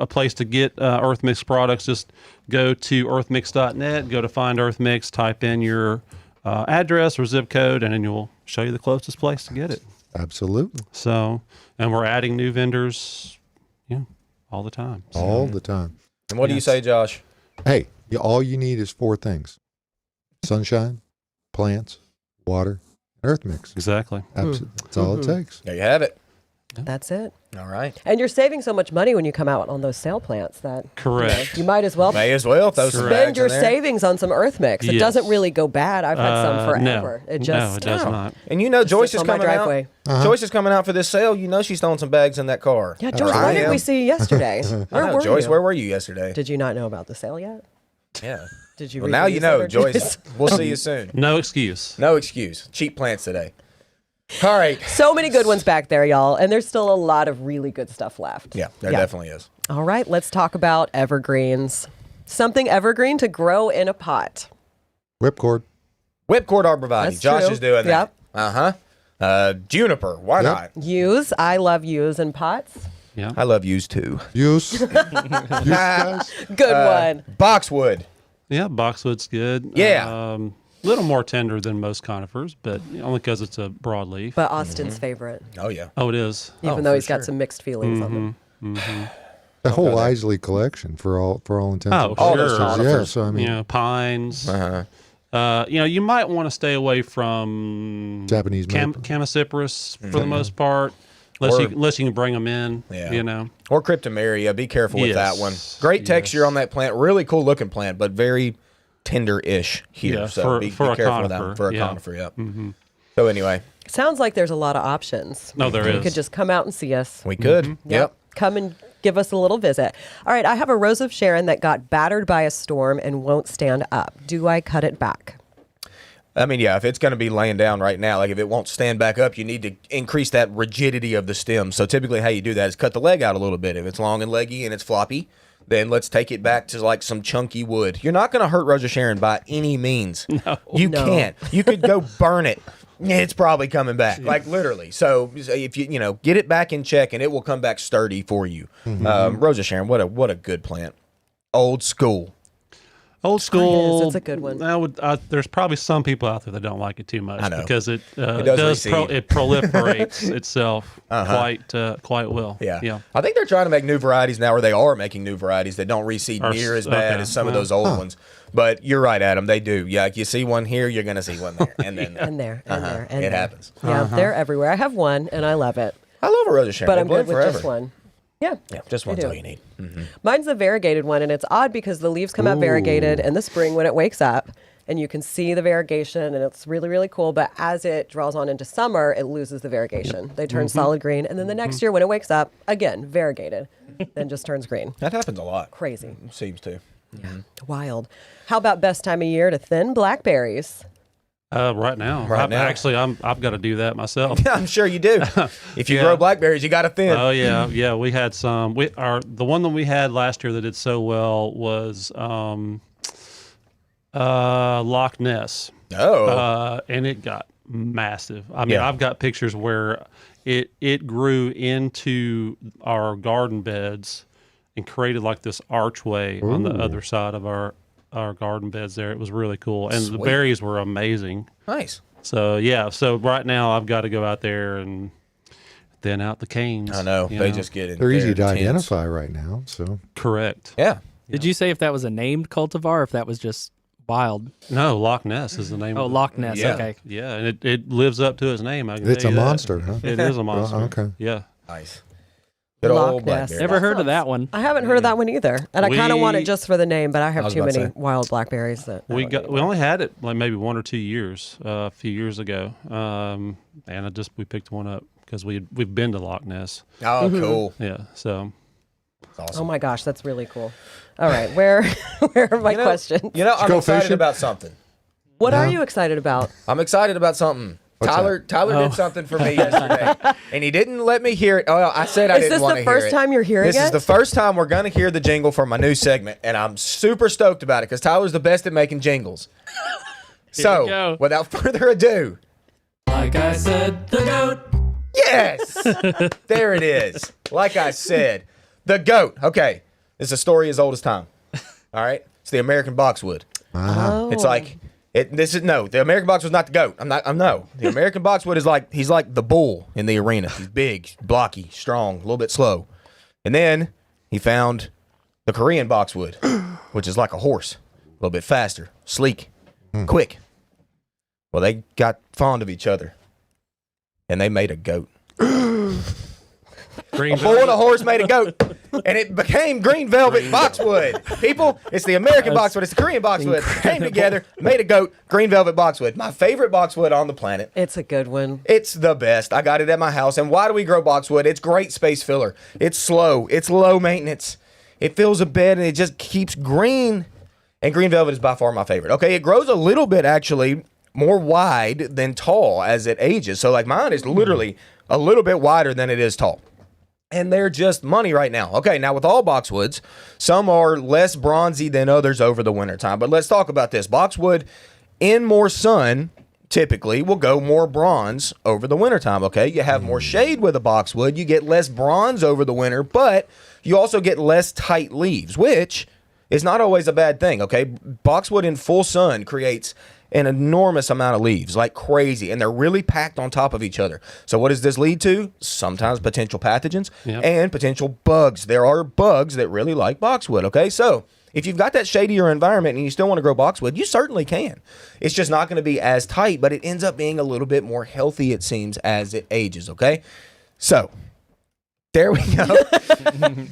C: place to get Earth Mix products, just go to earthmix.net, go to Find Earth Mix, type in your address or zip code, and then you'll show you the closest place to get it.
B: Absolutely.
C: So, and we're adding new vendors, all the time. So,
B: All the time.
D: And what do you say, Josh?
B: Hey, all you need is 4 things: sunshine, plants, water, and Earth Mix.
C: exactly.
B: That's all it takes.
D: There you have it.
E: That's it.
D: All right.
E: And you're saving so much money when you come out on those sale plants that
C: Correct.
E: you might as well
D: May as well throw some
C: Correct.
E: spend
D: bags
E: your
D: in there.
E: savings on some Earth Mix. It
C: Yes.
E: doesn't really go bad. I've had some
C: No.
E: forever. It
C: No,
E: just
C: it does not.
D: And Joyce is
E: on my
D: coming out.
E: driveway.
D: Joyce is coming out for this sale. She's throwing some bags in that car.
E: Yeah, Joyce, why didn't we see you yesterday?
D: I
E: Where
D: know,
E: were
D: Joyce,
E: you?
D: where were you yesterday?
E: Did you not know about the sale yet?
D: Yeah.
E: Did you?
D: Well,
E: read
D: now
E: the
D: you know,
E: newsletter?
D: Joyce. We'll see you soon.
C: No excuse.
D: No excuse. Cheap plants today. All right.
E: So many good ones back there, y'all, and there's still a lot of really good stuff left.
D: Yeah, there definitely is.
E: All right, let's talk about evergreens. Something evergreen to grow in a pot.
B: Whipcord.
D: Whipcord arborvitae.
E: That's
D: Josh
E: true.
D: is doing that. Juniper. Why not?
E: Yews. I love yews in pots.
C: Yeah.
D: I love used too.
B: Use. Use, guys.
E: Good one.
D: Boxwood.
C: Yeah, boxwood's good.
D: Yeah.
C: A little more tender than most conifers, but only because it's a broadleaf.
E: But Austin's favorite,
D: Oh, yeah.
C: Oh, it is.
E: even though he's got some mixed feelings on them.
B: The whole Isley collection for all intents and
C: Oh,
B: purposes.
C: sure.
B: Yeah, so I mean,
C: Pines.
D: Uh-huh.
C: You might want to stay away from
B: Japanese maple.
C: Chamacypris for the most part, unless you can bring them in.
D: Yeah. Or cryptomeria. Be careful with that one.
C: Yes.
D: Great texture on that plant. Really cool looking plant, but very tender-ish here.
C: Yeah,
D: so be
C: for a
D: careful with that one.
C: conifer,
D: For a
C: yeah.
D: conifer, yep. So anyway,
E: Sounds like there's a lot of options.
C: No, there
E: You
C: is.
E: could just come out and see us.
D: we could. Yep.
E: Come and give us a little visit. All right, I have a rose of Sharon that got battered by a storm and won't stand up. Do I cut it back?
D: I mean, yeah, if it's going to be laying down right now, like if it won't stand back up, you need to increase that rigidity of the stem. So typically how you do that is cut the leg out a little bit. If it's long and leggy and it's floppy, then let's take it back to like some chunky wood. You're not going to hurt Rosa Sharon by any means. No. You can't. You could go burn it. It's probably coming back, like literally. So if you get it back in check, and it will come back sturdy for you. Rosa Sharon, what a good plant. Old school.
C: Old school.
E: It's a good one.
C: There's probably some people out there that don't like it too much.
D: I know.
C: Because it
D: it
C: proliferates itself quite well.
D: Yeah. I think they're trying to make new varieties now, or they are making new varieties that don't reseed near as bad as some of those old ones. But you're right, Adam. They do. Yeah, like you see one here, you're going to see one there, and then
E: and there, and there, and
D: it
E: there.
D: happens.
E: Yeah, they're everywhere. I have one, and I love it.
D: I love a Rosa Sharon,
E: but I'm good with
D: forever.
E: just one. Yeah,
D: just one's all you need.
E: Mine's the variegated one, and it's odd because the leaves come out variegated in the spring when it wakes up, and you can see the variegation, and it's really, really cool. But as it draws on into summer, it loses the variegation. They turn solid green, and then the next year when it wakes up, again, variegated, then just turns green.
D: That happens a lot.
E: Crazy.
D: Seems to.
E: Yeah, wild. How about best time of year to thin blackberries?
C: Right now. Actually, I've got to do that myself.
D: I'm sure you do. If you grow blackberries, you got to thin.
C: Oh yeah. We had some. The one that we had last year that did so well was Loch Ness.
D: Oh.
C: And it got massive. I mean, I've got pictures where it grew into our garden beds and created like this archway on the other side of our garden beds there. It was really cool. And the berries were amazing.
D: Nice.
C: So, so right now I've got to go out there and thin out the canes.
D: I know. They just get in.
B: They're easy to
D: intense.
B: identify right now. So
C: Correct.
D: Yeah.
A: Did you say if that was a named cultivar or if that was just wild?
C: No, Loch Ness is the name of it.
A: Loch Ness.
D: Yeah.
A: Okay.
C: Yeah, and it lives up to its name. I can
B: it's
C: tell
B: a
C: you that.
B: monster, huh?
C: It is a monster.
B: Okay.
C: Yeah.
D: Nice. Good
E: Loch
D: old
E: Ness.
D: blackberry.
A: Never heard of that one.
E: I haven't heard of that one either, and I kind of want it just for the name, but I have
D: was
E: too
D: about to
E: many
D: say.
E: wild blackberries that I
C: We
E: don't need
C: we only had it like maybe 1 or 2 years, a few years ago, and we picked one up because we've been to Loch Ness.
D: Oh, cool.
C: Yeah, so
D: That's awesome.
E: Oh my gosh, that's really cool. All right, where are my questions?
D: I'm
B: go
D: excited
B: fishing?
D: about something.
E: What are you excited about?
D: I'm excited about something.
B: What's
D: Tyler did something for me yesterday, and he didn't let me hear it. Oh, I said I
E: Is
D: didn't
E: this
D: want
E: the
D: to hear it.
E: first time you're hearing
D: This
E: it?
D: is the first time we're going to hear the jingle for my new segment, and I'm super stoked about it because Tyler's the best at making jingles.
A: we
D: So,
A: go.
D: without further ado,
A: Like I said, the goat.
D: yes, there it is. Like I said, the GOAT. Okay, it's a story as old as time. All right, it's the American boxwood.
E: Oh.
D: It's like the American boxwood's not the GOAT. The American boxwood is he's like the bull in the arena. He's big, blocky, strong, a little bit slow. And then he found the Korean boxwood, which is like a horse, a little bit faster, sleek, quick. Well, they got fond of each other, and they made a goat. A bull and a horse made a goat, and it became green velvet boxwood. People, it's the American boxwood, it's the Korean boxwood. Came together, made a goat, green velvet boxwood. My favorite boxwood on the planet.
E: It's a good one.
D: It's the best. I got it at my house. And why do we grow boxwood? It's great space filler. It's slow. It's low maintenance. It fills a bed and it just keeps green. And green velvet is by far my favorite. Okay, it grows a little bit actually more wide than tall as it ages. So like mine is literally a little bit wider than it is tall. And they're just money right now. Okay, now with all boxwoods, some are less bronzy than others over the wintertime. But let's talk about this. Boxwood in more sun typically will go more bronze over the wintertime, okay? You have more shade with a boxwood. You get less bronze over the winter, but you also get less tight leaves, which is not always a bad thing, okay? Boxwood in full sun creates an enormous amount of leaves, like crazy, and they're really packed on top of each other. So what does this lead to? Sometimes potential pathogens and potential bugs. There are bugs that really like boxwood, okay? So if you've got that shadier environment and you still want to grow boxwood, you certainly can. It's just not going to be as tight, but it ends up being a little bit more healthy, it seems, as it ages, okay? So there we go.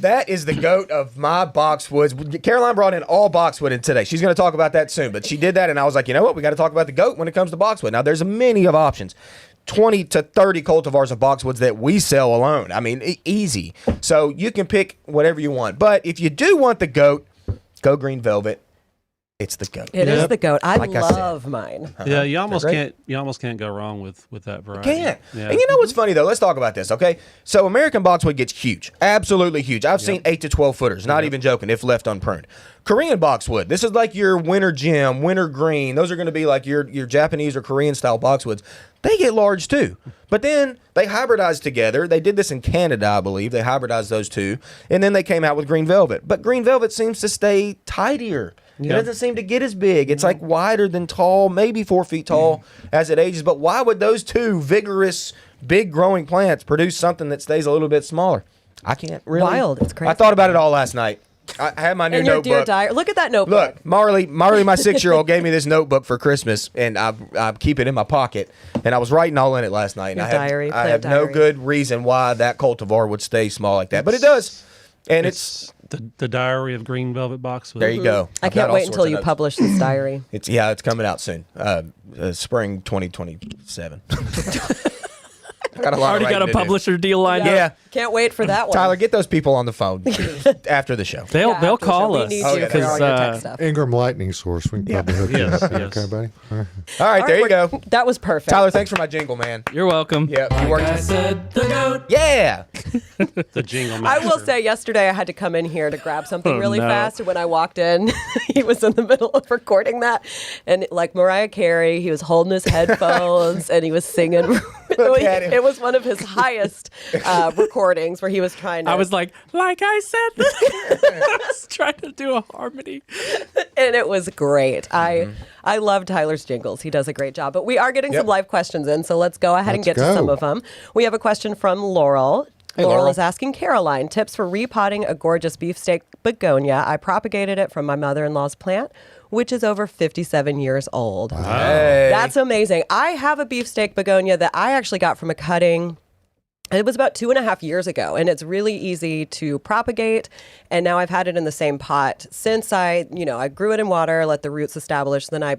D: That is the GOAT of my boxwoods. Caroline brought in all boxwood in today. She's going to talk about that soon, but she did that, and I was like, you know what? We got to talk about the GOAT when it comes to boxwood. Now, there's many of options. 20 to 30 cultivars of boxwoods that we sell alone. I mean, easy. So you can pick whatever you want. But if you do want the GOAT, go green velvet. It's the goat.
E: It is the goat. I
D: Like I said.
E: love mine.
C: Yeah, you almost
D: great.
C: can't. You almost can't go wrong with that variety.
D: Can't.
C: Yeah.
D: And you know what's funny though? Let's talk about this, okay? So American boxwood gets huge, absolutely huge. I've seen 8 to 12 footers, not even joking, if left unpruned. Korean boxwood, this is like your winter gem, winter green. Those are going to be like your Japanese or Korean style boxwoods. They get large too, but then they hybridized together. They did this in Canada, I believe. They hybridized those two, and then they came out with green velvet. But green velvet seems to stay tidier. It doesn't seem to get as big. It's like wider than tall, maybe 4 feet tall as it ages. But why would those two vigorous, big growing plants produce something that stays a little bit smaller? I can't really.
E: Wild. It's crazy.
D: I thought about it all last night. I had my new
E: And your dear
D: notebook.
E: diary. Look at that notebook.
D: Look, Marley, my 6-year-old gave me this notebook for Christmas, and I keep it in my pocket. And I was writing all in it last night. And
E: Your
D: I have,
E: diary,
D: I
E: plant
D: have no
E: diary.
D: good reason why that cultivar would stay small like that, but it does. And it's
C: the Diary of Green Velvet Boxwood.
D: there you go.
E: I
D: I've got
E: can't
D: all
E: wait
D: sorts
E: until
D: of
E: you
D: notes.
E: publish this diary.
D: It's coming out soon. Spring 2027. Got a lot
A: Already
D: of
A: got a
D: writing to do.
A: publisher deal lined up.
D: Yeah.
E: Can't wait for that one.
D: Tyler, get those people on the phone after the show.
A: They'll
E: Yeah,
A: they'll
E: after the show.
A: call
E: We
A: us
E: need
D: Oh,
E: you
D: yeah,
E: for
D: they
E: all
D: are.
E: your tech stuff.
B: Ingram Lightning Source. We can probably hook you
C: Yes,
B: up.
C: yes.
B: Okay, buddy. All right.
D: All right, there you go.
E: That was perfect.
D: Tyler, thanks for my jingle, man.
A: You're welcome.
D: Yeah, you worked.
A: said, the goat.
D: Yeah.
C: The jingle
E: I
C: master.
E: will say, yesterday I had to come in here to grab something
A: Oh,
E: really
A: no.
E: fast, and when I walked in, he was in the middle of recording that, and like Mariah Carey, he was holding his headphones and he was singing.
D: Look at him.
E: It was one of his highest recordings where he was trying to.
A: I was like I said, I was trying to do a harmony.
E: and it was great. I love Tyler's jingles. He does a great job. But we are getting
D: Yep.
E: some live questions in, so let's go ahead and
B: Let's
E: get to some
B: go.
E: of them. We have a question from Laurel.
D: Laurel.
E: is asking Caroline, tips for repotting a gorgeous beefsteak begonia. I propagated it from my mother-in-law's plant, which is over 57 years old.
D: Hey.
E: That's amazing. I have a beefsteak begonia that I actually got from a cutting. It was about 2.5 years ago, and it's really easy to propagate. And now I've had it in the same pot since I grew it in water, let the roots establish. Then I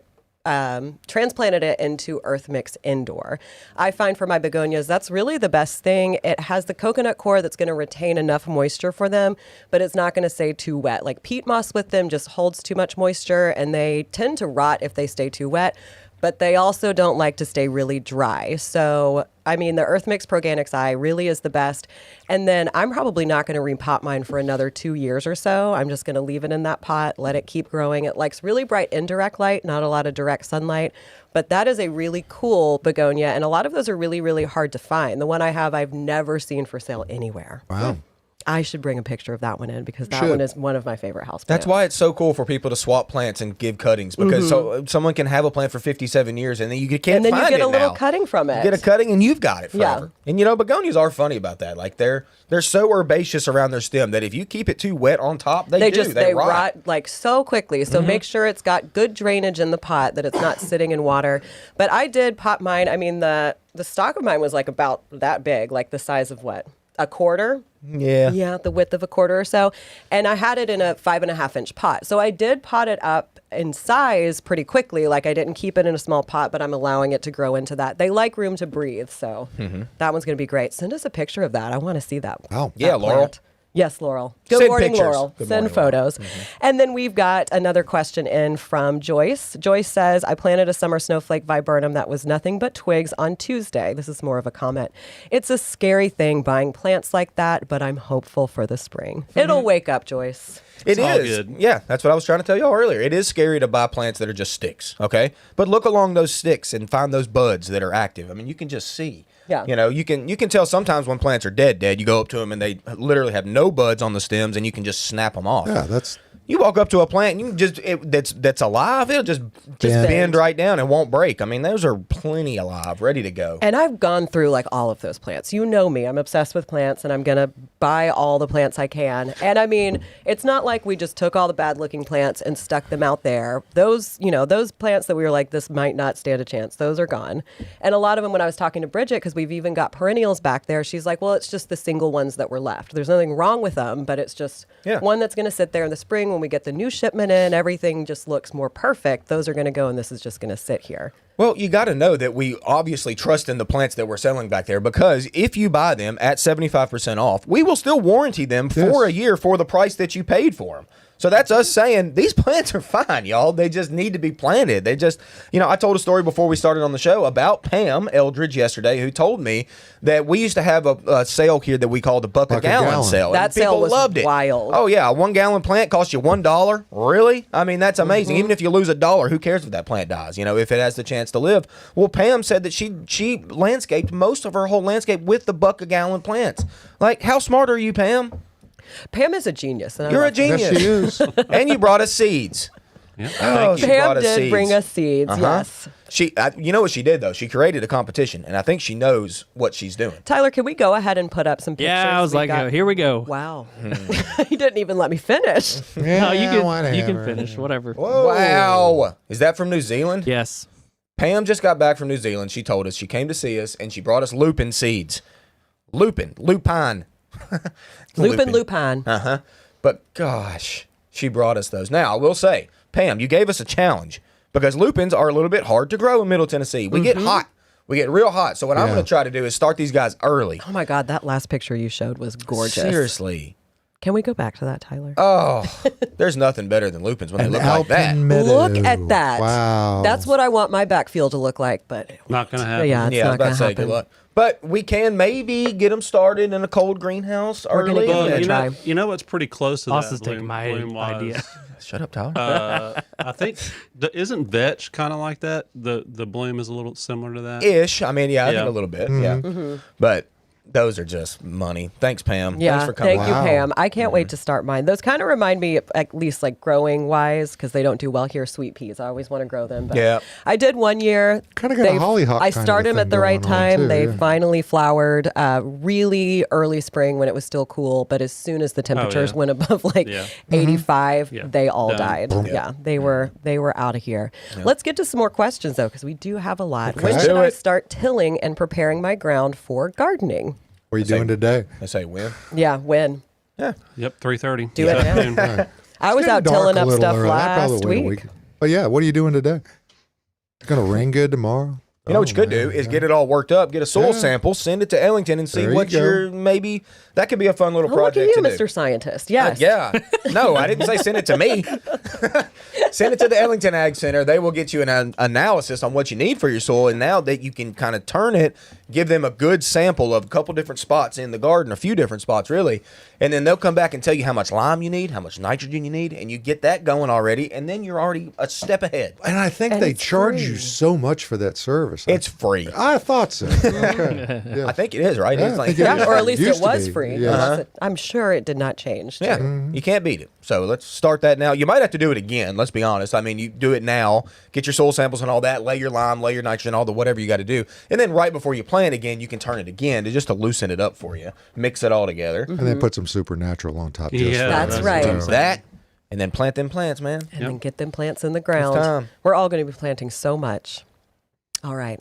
E: transplanted it into earth mix indoor. I find for my begonias, that's really the best thing. It has the coconut core that's going to retain enough moisture for them, but it's not going to stay too wet. Like peat moss with them just holds too much moisture, and they tend to rot if they stay too wet. But they also don't like to stay really dry. So, I mean, the Earth Mix Proganics Eye really is the best. And then I'm probably not going to repot mine for another 2 years or so. I'm just going to leave it in that pot, let it keep growing. It likes really bright indirect light, not a lot of direct sunlight. But that is a really cool begonia. And a lot of those are really, really hard to find. The one I have, I've never seen for sale anywhere.
B: Wow.
E: I should bring a picture of that one in because that
B: Should.
E: one is one of my favorite house plants.
D: That's why it's so cool for people to swap plants and give cuttings because so someone can have a plant for 57 years and then you can't
E: And then
D: find
E: you get
D: it
E: a little
D: now.
E: cutting from it.
D: You get a cutting and you've got it
E: Yeah.
D: forever. And begonias are funny about that. Like they're so herbaceous around their stem that if you keep it too wet on top, they
E: rot like so quickly. So make sure it's got good drainage in the pot, that it's not sitting in water. But I did pot mine. I mean, the stalk of mine was like about that big, like the size of what? A quarter?
D: Yeah.
E: Yeah, the width of a quarter or so. And I had it in a 5.5-inch pot. So I did pot it up in size pretty quickly. Like I didn't keep it in a small pot, but I'm allowing it to grow into that. They like room to breathe. So that one's going to be great. Send us a picture of that. I want to see that.
B: Wow.
D: Yeah,
E: that
D: Laurel.
E: plant. Yes, Laurel. Good
D: Send
E: morning,
D: pictures.
E: Laurel.
D: Good
E: Send
D: morning, Laurel.
E: photos. And then we've got another question in from Joyce. Joyce says, I planted a summer snowflake viburnum that was nothing but twigs on Tuesday. This is more of a comment. It's a scary thing buying plants like that, but I'm hopeful for the spring. It'll wake up, Joyce.
D: It
C: all
D: is.
C: good.
D: Yeah, that's what I was trying to tell y'all earlier. It is scary to buy plants that are just sticks, okay? But look along those sticks and find those buds that are active. I mean, you can just see.
E: Yeah.
D: You can tell sometimes when plants are dead. You go up to them and they literally have no buds on the stems and you can just snap them off.
B: Yeah, that's
D: You walk up to a plant, and you just that's alive. It'll just bend right down and won't break. I mean, those are plenty alive, ready to go.
E: And I've gone through like all of those plants. You know me, I'm obsessed with plants and I'm going to buy all the plants I can. And I mean, it's not like we just took all the bad looking plants and stuck them out there. Those plants that we were like, this might not stand a chance, those are gone. And a lot of them, when I was talking to Bridget, because we've even got perennials back there, she's like, well, it's just the single ones that were left. There's nothing wrong with them, but it's just one that's going to sit there in the spring when we get the new shipment in, everything just looks more perfect. Those are going to go and this is just going to sit here.
D: Well, you got to know that we obviously trust in the plants that we're selling back there, because if you buy them at 75% off, we will still warranty them for a year for the price that you paid for them. So that's us saying these plants are fine, y'all. They just need to be planted. They just, I told a story before we started on the show about Pam Eldridge yesterday, who told me that we used to have a sale here that we called the buck a gallon sale.
E: That sale
D: people
E: was
D: loved it.
E: wild.
D: Oh, yeah. A 1 gallon plant costs you $1. Really? I mean, that's amazing. Even if you lose $1, who cares if that plant dies, if it has the chance to live. Well, Pam said that she landscaped most of her whole landscape with the buck a gallon plants. Like, how smart are you, Pam?
E: Pam is a genius. And
D: You're a genius.
B: Yes, she is.
D: And you brought us seeds.
C: Yeah.
D: Oh, she
E: Pam
D: brought us
E: did
D: seeds.
E: bring us seeds, yes.
D: She, you know what she did, though? She created a competition, and I think she knows what she's doing.
E: Tyler, can we go ahead and put up some pictures?
A: Yeah, I was like, here we go.
E: Wow. He didn't even let me finish.
B: Yeah,
A: No, you can
B: whatever.
A: finish, whatever.
D: Wow. Is that from New Zealand?
A: Yes.
D: Pam just got back from New Zealand. She told us she came to see us, and she brought us lupin seeds. Lupine.
E: Lupine.
D: But gosh, she brought us those. Now, I will say, Pam, you gave us a challenge because lupins are a little bit hard to grow in Middle Tennessee. We get hot. We get real hot. So what I'm going to try to do is start these guys early.
E: Oh my God, that last picture you showed was gorgeous.
D: Seriously.
E: Can we go back to that, Tyler?
D: Oh, there's nothing better than lupins when they look like that.
B: Alpine meadow.
E: Look at that.
B: Wow.
E: That's what I want my backfield to look like, but
C: Not going to happen.
E: yeah, it's
D: Yeah, I was
E: not
D: about
E: going
D: to
E: to
D: say
E: happen.
D: good luck. But we can maybe get them started in a cold greenhouse
E: gonna
D: early.
E: give
C: Well,
E: it a
C: you
E: try.
C: know, what's pretty close to
A: Austin's
C: that
A: taking my
C: bloom-wise?
A: idea.
D: Shut up, Tyler.
C: I think isn't vetch kind of like that? The bloom is a little similar to that.
D: Ish. I mean, I
C: Yeah.
D: think a little bit. Yeah. But those are just money. Thanks, Pam.
E: Yeah,
D: Thanks for coming.
E: thank you,
B: Wow.
E: Pam. I can't wait to start mine. Those kind of remind me, at least like growing wise, because they don't do well here. Sweet peas, I always want to grow them. But
D: Yeah.
E: I did one year.
B: Kinda got a hollyhock
E: I
B: kind of a
E: started them
B: thing
E: at the right
B: going on,
E: time.
B: too,
E: They
B: yeah.
E: finally flowered really early spring when it was still cool. But as soon as the temperatures went above like
C: Yeah.
E: 85,
C: Yeah.
E: they all
C: Done.
E: died. Yeah, they were out of here. Let's get to some more questions though, because we do have a lot. When
B: Okay.
E: should
D: Do
E: I
D: it.
E: start tilling and preparing my ground for gardening?
B: What are you doing today?
D: I say when.
E: Yeah, when?
D: Yeah.
C: Yep, 3:30.
E: Do it now. I was out
B: Getting dark
E: tilling
B: a
E: up
B: little
E: stuff
B: early. I probably
E: last
B: wait a
E: week.
B: But yeah, what are you doing today? It's gonna rain good tomorrow.
D: You know what you could do is get it all worked up, get a soil
B: Yeah.
D: sample, send it to Ellington, and see
B: There you
D: what
B: go.
D: your maybe that could be a fun little
E: Oh, look at
D: project
E: you,
D: to
E: Mr.
D: do.
E: Scientist. Yes.
D: Yeah. No, I didn't say send it to me. Send it to the Ellington Ag Center. They will get you an analysis on what you need for your soil. And now that you can kind of turn it, give them a good sample of a couple different spots in the garden, a few different spots really. And then they'll come back and tell you how much lime you need, how much nitrogen you need. And you get that going already. And then you're already a step ahead.
B: And I think
E: And
B: they
E: it's
B: charge
E: free.
B: you so much for that service.
D: It's free.
B: I thought so. Okay. Yeah.
D: I think it is, right?
B: Yeah,
D: It's
B: I
D: like,
B: think it
E: Yeah,
B: is.
E: or at least it
B: Used to
E: was
B: be.
E: free.
B: Yeah.
E: Unless I'm sure it did not change.
D: Yeah, you can't beat it. So let's start that now. You might have to do it again. Let's be honest. I mean, you do it now, get your soil samples and all that, lay your lime, lay your nitrogen, all the whatever you got to do. And then right before you plant again, you can turn it again to loosen it up for you. Mix it all together.
B: And then put some supernatural on top. Just
C: Yeah,
B: for
E: That's
B: that.
E: right.
C: what I'm
D: Do
C: saying.
D: that, and then plant them plants, man.
E: And then get them plants in the ground.
D: time.
E: We're all going to be planting so much. All right.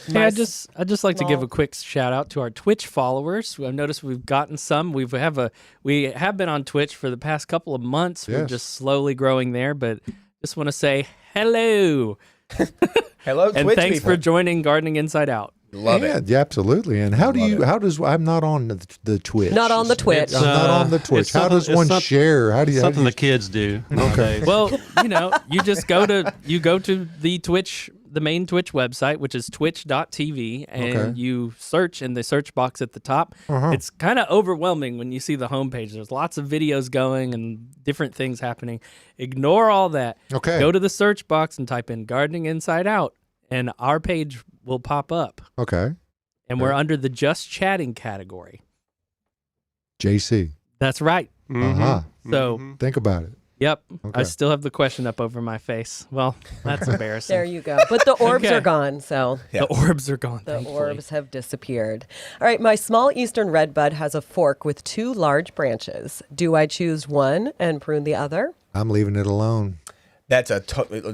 A: Hey, I just like to give
E: small-
A: a quick shout out to our Twitch followers. I've noticed we've gotten some. We have been on Twitch for the past couple of months. We're
B: Yes.
A: just slowly growing there, but just want to say hello
D: Hello,
A: and
D: Twitch
A: thanks
D: people.
A: for joining Gardening Inside Out.
D: Love
B: Yeah,
D: it.
B: yeah, absolutely. And how does I'm not on the Twitch.
E: Not on the Twitch.
B: I'm not on the Twitch.
C: it's
B: How does
C: something-
B: one
C: it's some-
B: share? How do you?
C: Something the kids do. Okay.
A: Well, you just go to the Twitch, the main Twitch website, which is twitch.tv, and
B: Okay.
A: you search in the search box at the top. It's kind of overwhelming when you see the homepage. There's lots of videos going and different things happening. Ignore all that.
B: Okay.
A: Go to the search box and type in Gardening Inside Out, and our page will pop up.
B: Okay.
A: And we're under the Just Chatting category.
B: JC.
A: That's right.
B: Uh-huh.
A: So,
B: Think about it.
A: yep,
B: Okay.
A: I still have the question up over my face. Well, that's embarrassing.
E: There you go. But the orbs
A: Okay.
E: are gone, so
A: The orbs are gone.
E: the
A: thankfully.
E: orbs have disappeared. All right, my small eastern redbud has a fork with 2 large branches. Do I choose one and prune the other?
B: I'm leaving it alone.
D: That's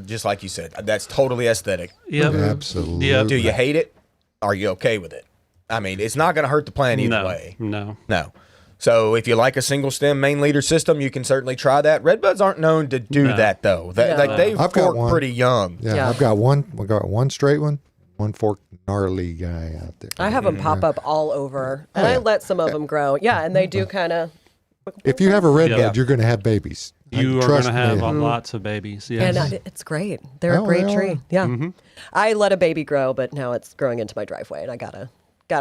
D: just like you said. That's totally aesthetic.
C: Yep.
B: Absolutely.
C: Yep.
D: Do you hate it? Are you okay with it? I mean, it's not going to hurt the plant either
C: No.
D: way.
C: No.
D: No. So if you like a single stem main leader system, you can certainly try that. Redbuds aren't known to do that though. Like they fork pretty young.
B: Yeah, I've got one straight one, one fork gnarly guy out there.
E: I have them pop up all over, and I let some of them grow. Yeah, and they do kind of.
B: If you have a redbud, you're going to have babies.
C: You are going to have lots of babies. Yes.
E: And it's great. They're a great tree. Yeah. I let a baby grow, but now it's growing into my driveway, and I gotta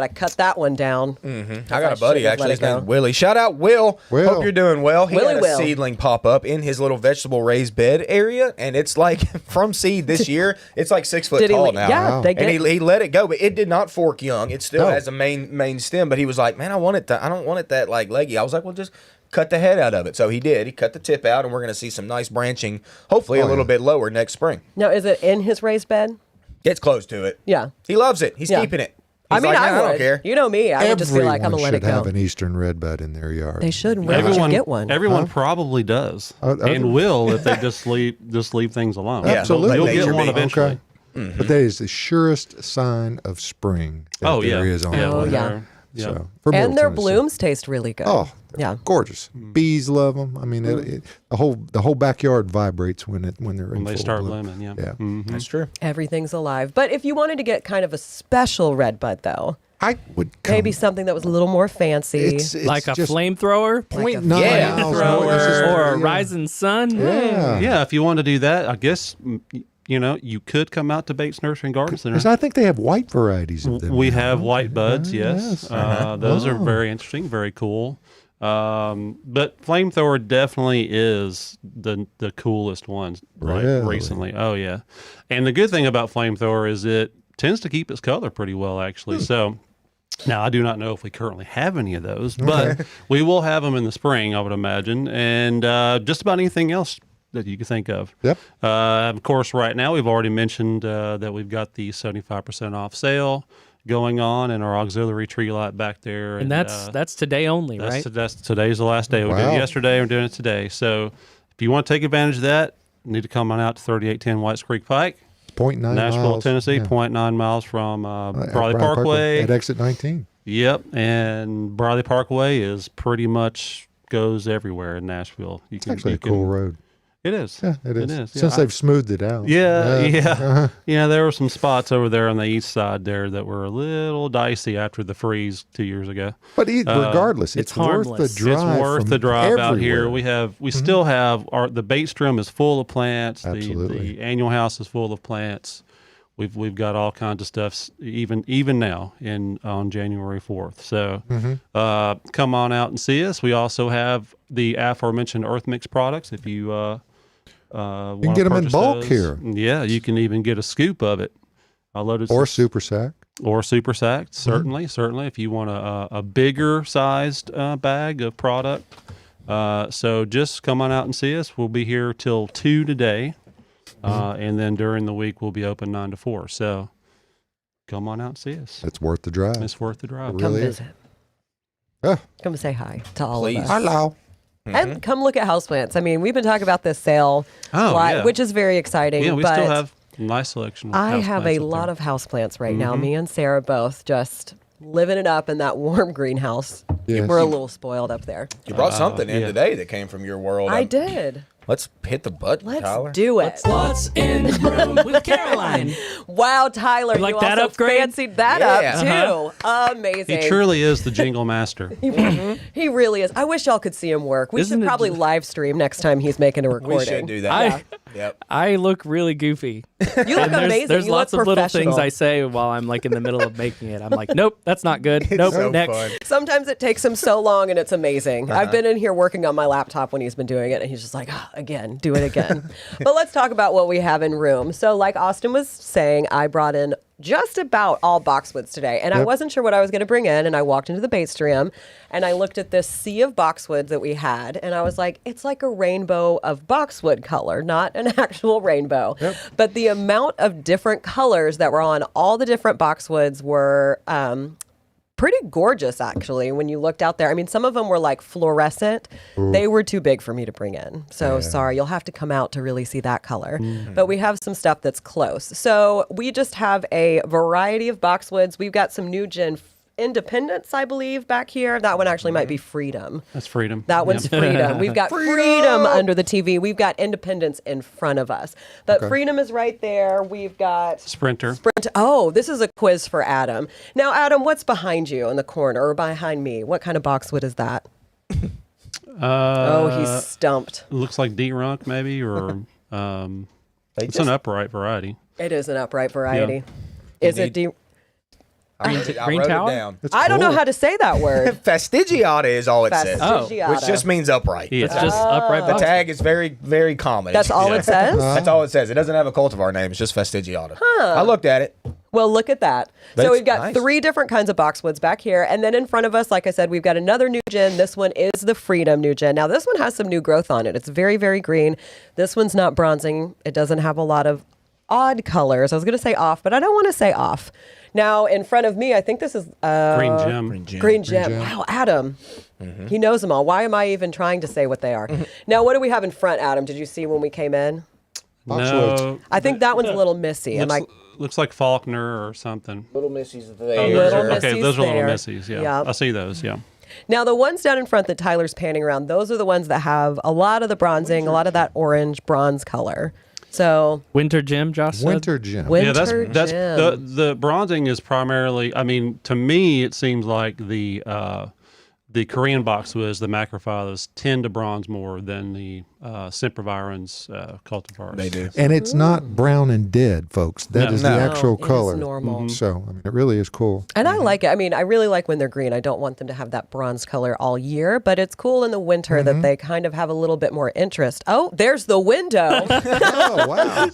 E: cut that one down.
D: I got a buddy actually. His name's Willie. Shout out Will. Hope you're doing well. He had a seedling pop up in his little vegetable raised bed area, and it's like from seed this year. It's like 6 foot tall now.
E: Yeah,
D: and he let it go, but it did not fork young. It still has a main stem, but he was like, "Man, I don't want it that like leggy." I was like, "Well, just cut the head out of it." So he did. He cut the tip out, and we're going to see some nice branching, hopefully a little bit lower next spring.
E: Now, is it in his raised bed?
D: It's close to it.
E: Yeah.
D: He loves it. He's keeping it. He's
E: I
D: don't care.
E: You know me. I would just feel like I'm going to let it go.
B: Everyone should have an eastern redbud in their yard.
E: They should. Where would you get one?
C: Everyone probably does, and will if they just leave things alone.
B: Absolutely.
C: You'll get one eventually.
B: Okay. But that is the surest sign of spring that there is on the planet.
E: Yeah.
B: So,
E: and their blooms taste really good.
B: Oh,
E: yeah,
B: gorgeous. Bees love them. I mean, the whole backyard vibrates when they
C: start
B: bloom.
C: blooming. Yeah,
D: That's true.
E: Everything's alive. But if you wanted to get kind of a special redbud, though,
B: I would
E: maybe something that was a little more fancy,
B: it's
A: like a flamethrower,
B: .9
A: or a rising sun.
C: Yeah. If you want to do that, I guess. You could come out to Bates Nursery and Garden Center.
B: I think they have white varieties of them.
C: We have white buds, yes. Those are very interesting, very cool. But flamethrower definitely is the coolest one recently. Oh, yeah. And the good thing about flamethrower is it tends to keep its color pretty well, actually. So now I do not know if we currently have any of those, but we will have them in the spring, I would imagine. And just about anything else that you can think of.
B: Yep.
C: Of course, right now we've already mentioned that we've got the 75% off sale going on in our auxiliary tree lot back there,
A: and that's today only, right?
C: That's today's the last day. We did it yesterday. We're doing it today. So if you want to take advantage of that, you need to come on out to 3810 Whites Creek Pike,
B: 0.9
C: Nashville,
B: miles.
C: Tennessee, 0.9 miles from Briley Parkway
B: at exit 19.
C: Yep, and Briley Parkway is pretty much goes everywhere in Nashville.
B: It's actually a cool road.
C: It is.
B: Yeah, it is.
C: Yeah,
B: Since they've smoothed it out.
C: Yeah. There were some spots over there on the east side there that were a little dicey after the freeze 2 years ago.
B: But regardless, it's worth the drive.
C: It's worth the drive out here. We still have the Bates Strom is full of plants.
B: Absolutely.
C: The annual house is full of plants. We've got all kinds of stuff even now on January 4th. So come on out and see us. We also have the aforementioned Earth Mix products. If you
B: you can get them in bulk here.
C: Yeah, you can even get a scoop of it.
B: Or super sack.
C: Or super sack, certainly. If you want a bigger sized bag of product. So just come on out and see us. We'll be here till 2 today. And then during the week, we'll be open 9 to 4. So come on out and see us.
B: It's worth the drive.
C: It's worth the drive.
E: Come visit. Come say hi to all of us.
B: Hello.
E: And come look at houseplants. I mean, we've been talking about this sale a lot, which is very exciting.
C: Yeah, we still have a nice selection of
E: I have a lot of houseplants right now. Me and Sarah both just living it up in that warm greenhouse.
B: Yes.
E: We're a little spoiled up there.
D: You brought something in today that came from your world.
E: I did.
D: Let's hit the button, Tyler.
E: Let's do it.
A: What's in the room with Caroline?
E: Wow, Tyler,
A: like
E: you
A: that
E: also
A: upgrade?
E: fancied that up, too. Amazing.
C: He truly is the jingle master.
E: He really is. I wish y'all could see him work. We
A: Isn't
E: should
A: it
E: probably live stream next time he's making a recording.
D: We should do that. Yep.
A: I look really goofy.
E: You look amazing.
A: There's
E: you
A: lots
E: look
A: of little
E: professional.
A: things I say while I'm like in the middle of making it. I'm like, nope, that's not good. Nope,
D: so
A: next.
D: fun.
E: Sometimes it takes him so long and it's amazing. I've been in here working on my laptop when he's been doing it and he's just like, again, do it again. But let's talk about what we have in room. So like Austin was saying, I brought in just about all boxwoods today. And I wasn't sure what I was going to bring in. And I walked into the Bates Strom and I looked at this sea of boxwoods that we had. And I was like, it's like a rainbow of boxwood color, not an actual rainbow. Yep. But the amount of different colors that were on all the different boxwoods were pretty gorgeous, actually, when you looked out there. I mean, some of them were like fluorescent. Ooh. They were too big for me to bring in. So sorry, you'll have to come out to really see that color. But we have some stuff that's close. So we just have a variety of boxwoods. We've got some new gen Independence, I believe, back here. That one actually might be Freedom.
C: That's Freedom.
E: That one's Freedom. We've got Freedom under the TV. We've got Independence in front of us. But Freedom is right there. We've got
C: Sprinter.
E: Oh, this is a quiz for Adam. Now, Adam, what's behind you in the corner or behind me? What kind of boxwood is that? He's stumped.
C: Looks like D-Runk maybe, or it's an upright variety.
E: It is an upright variety. Is it
D: I
A: Green
D: wrote
A: Tower?
D: it down.
E: I don't know how to say that word.
D: Fastigiata is all it says,
E: Fastigiata.
D: which just means upright.
C: Yeah.
A: It's just upright
D: The
A: box.
D: tag is very, very common.
E: That's all it says?
D: That's all it says. It doesn't have a cultivar name. It's just Fastigiata. I looked at it.
E: Well, look at that.
D: That's
E: So we've got
D: nice.
E: 3 different kinds of boxwoods back here. And then in front of us, like I said, we've got another new gen. This one is the Freedom new gen. Now, this one has some new growth on it. It's very, very green. This one's not bronzing. It doesn't have a lot of odd colors. I was going to say off, but I don't want to say off. Now, in front of me, I think this is
C: Green Gem.
E: Green Gem. Wow, Adam. He knows them all. Why am I even trying to say what they are? Now, what do we have in front, Adam? Did you see when we came in?
C: No.
E: I think that one's a little missy.
C: Looks like Faulkner or something.
D: Little Missy's
E: Little
D: there.
E: Miss-
C: Okay, those are
E: there.
C: little missies. Yeah.
E: Yep.
C: I see those. Yeah.
E: Now, the ones down in front that Tyler's panning around, those are the ones that have a lot of the bronzing, a lot of that orange bronze color. So,
A: Winter Gym, Josh said.
B: Winter Gym.
E: Winter
C: Yeah, that's
E: Gem.
C: the bronzing is primarily. I mean, to me, it seems like the Korean boxwoods, the macrophyllus, tend to bronze more than the sempervirens cultivars.
D: They do.
B: And it's not brown and dead, folks. That is the
D: No.
B: actual
E: It is
B: color.
E: normal.
B: So, I mean, it really is cool.
E: And I like it. I mean, I really like when they're green. I don't want them to have that bronze color all year, but it's cool in the winter that they kind of have a little bit more interest. Oh, there's the window.
B: Oh, wow.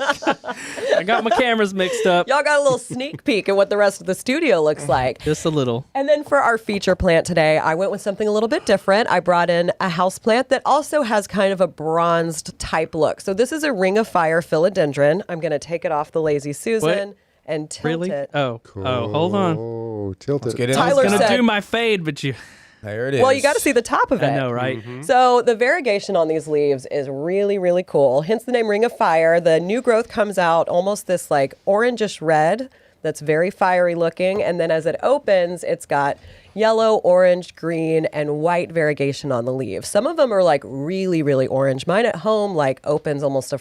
A: I got my cameras mixed up.
E: Y'all got a little sneak peek at what the rest of the studio looks like.
A: Just a little.
E: And then for our feature plant today, I went with something a little bit different. I brought in a house plant that also has kind of a bronzed type look. So this is a Ring of Fire philodendron. I'm going to take it off the Lazy Susan and tilt
A: Really?
E: it.
A: Oh, hold on.
B: Oh, tilt it.
D: Get it.
E: Tyler
A: Gonna
E: said-
A: do my fade, but you.
D: There it is.
E: Well, you got to see the top of it.
A: I know, right?
E: So the variegation on these leaves is really, really cool. Hence the name Ring of Fire. The new growth comes out almost this like orangish red that's very fiery looking. And then as it opens, it's got yellow, orange, green, and white variegation on the leaves. Some of them are like really, really orange. Mine at home like opens almost a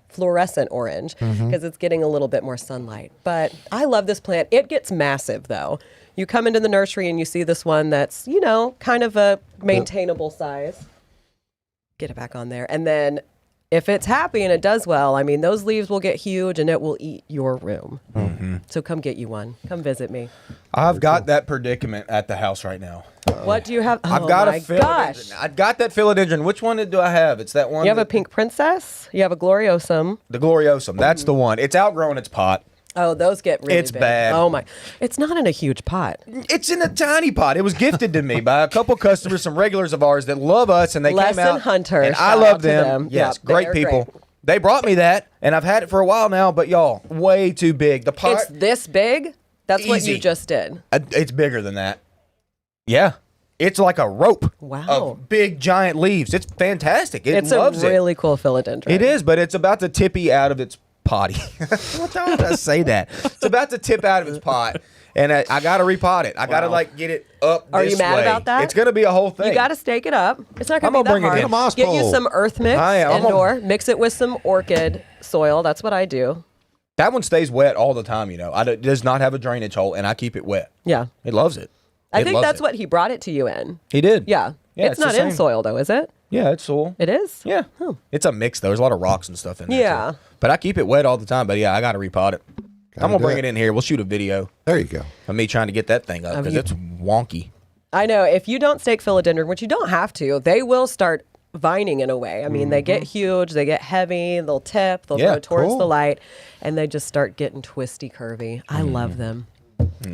E: fluorescent orange because it's getting a little bit more sunlight. But I love this plant. It gets massive though. You come into the nursery and you see this one that's, you know, kind of a maintainable size. Get it back on there. And then if it's happy and it does well, I mean, those leaves will get huge and it will eat your room. So come get you one. Come visit me.
D: I've got that predicament at the house right now.
E: What do you have?
D: I've
E: Oh
D: got
E: my
D: a philodendron.
E: gosh.
D: I've got that philodendron. Which one do I have? It's that one.
E: You have a pink princess. You have a gloriosum.
D: The gloriosum. That's the one. It's outgrown its pot.
E: Oh, those get really
D: It's
E: big.
D: bad.
E: Oh my. It's not in a huge pot.
D: It's in a tiny pot. It was gifted to me by a couple customers, some regulars of ours that love us, and they
E: Lesson
D: came out.
E: Hunter.
D: And I
E: Shout
D: love
E: out to
D: them.
E: them.
D: Yes,
E: Yep,
D: great
E: they're
D: people.
E: great.
D: They brought me that, and I've had it for a while now. But y'all, way too big. The pot.
E: It's this big. That's what you
D: Easy.
E: just did.
D: It's bigger than that. Yeah. It's like a rope
E: Wow.
D: of big, giant leaves. It's fantastic. It
E: It's a
D: loves
E: really cool philodendron.
D: it. It is, but it's about to tippy out of its potty. What time did I say that? It's about to tip out of its pot, and I got to repot it. I got to like get it up.
E: Are you
D: this
E: mad
D: way.
E: about that?
D: It's going to be a whole thing.
E: You got to stake it up. It's not going
D: I'm
E: to
D: gonna
E: be that
D: bring it
E: hard.
D: in.
B: Moss
E: Get you
B: pole.
E: some earth mix
D: I am. I'm
E: indoor. Mix it with some orchid soil. That's what I do.
D: That one stays wet all the time. You know, it does not have a drainage hole, and I keep it wet.
E: Yeah.
D: It loves it.
E: I
D: It
E: think
D: loves
E: that's
D: it.
E: what he brought it to you in.
D: He did.
E: Yeah.
D: Yeah,
E: it's
D: it's the
E: not in
D: same.
E: soil though, is it?
D: Yeah, it's soil.
E: It is?
D: Yeah. It's a mix though. There's a lot of rocks and stuff in there.
E: Yeah.
D: too. But I keep it wet all the time. But yeah, I got to repot it. I'm gonna
B: do
D: bring
B: it.
D: it in here. We'll shoot a video
B: There you go.
D: of me trying to get that thing up because it's wonky.
E: I know. If you don't stake philodendron, which you don't have to, they will start vining in a way. I mean, they get huge, they get heavy, they'll tip, they'll
D: Yeah,
E: go towards
B: cool.
E: the light, and they just start getting twisty curvy. I love them.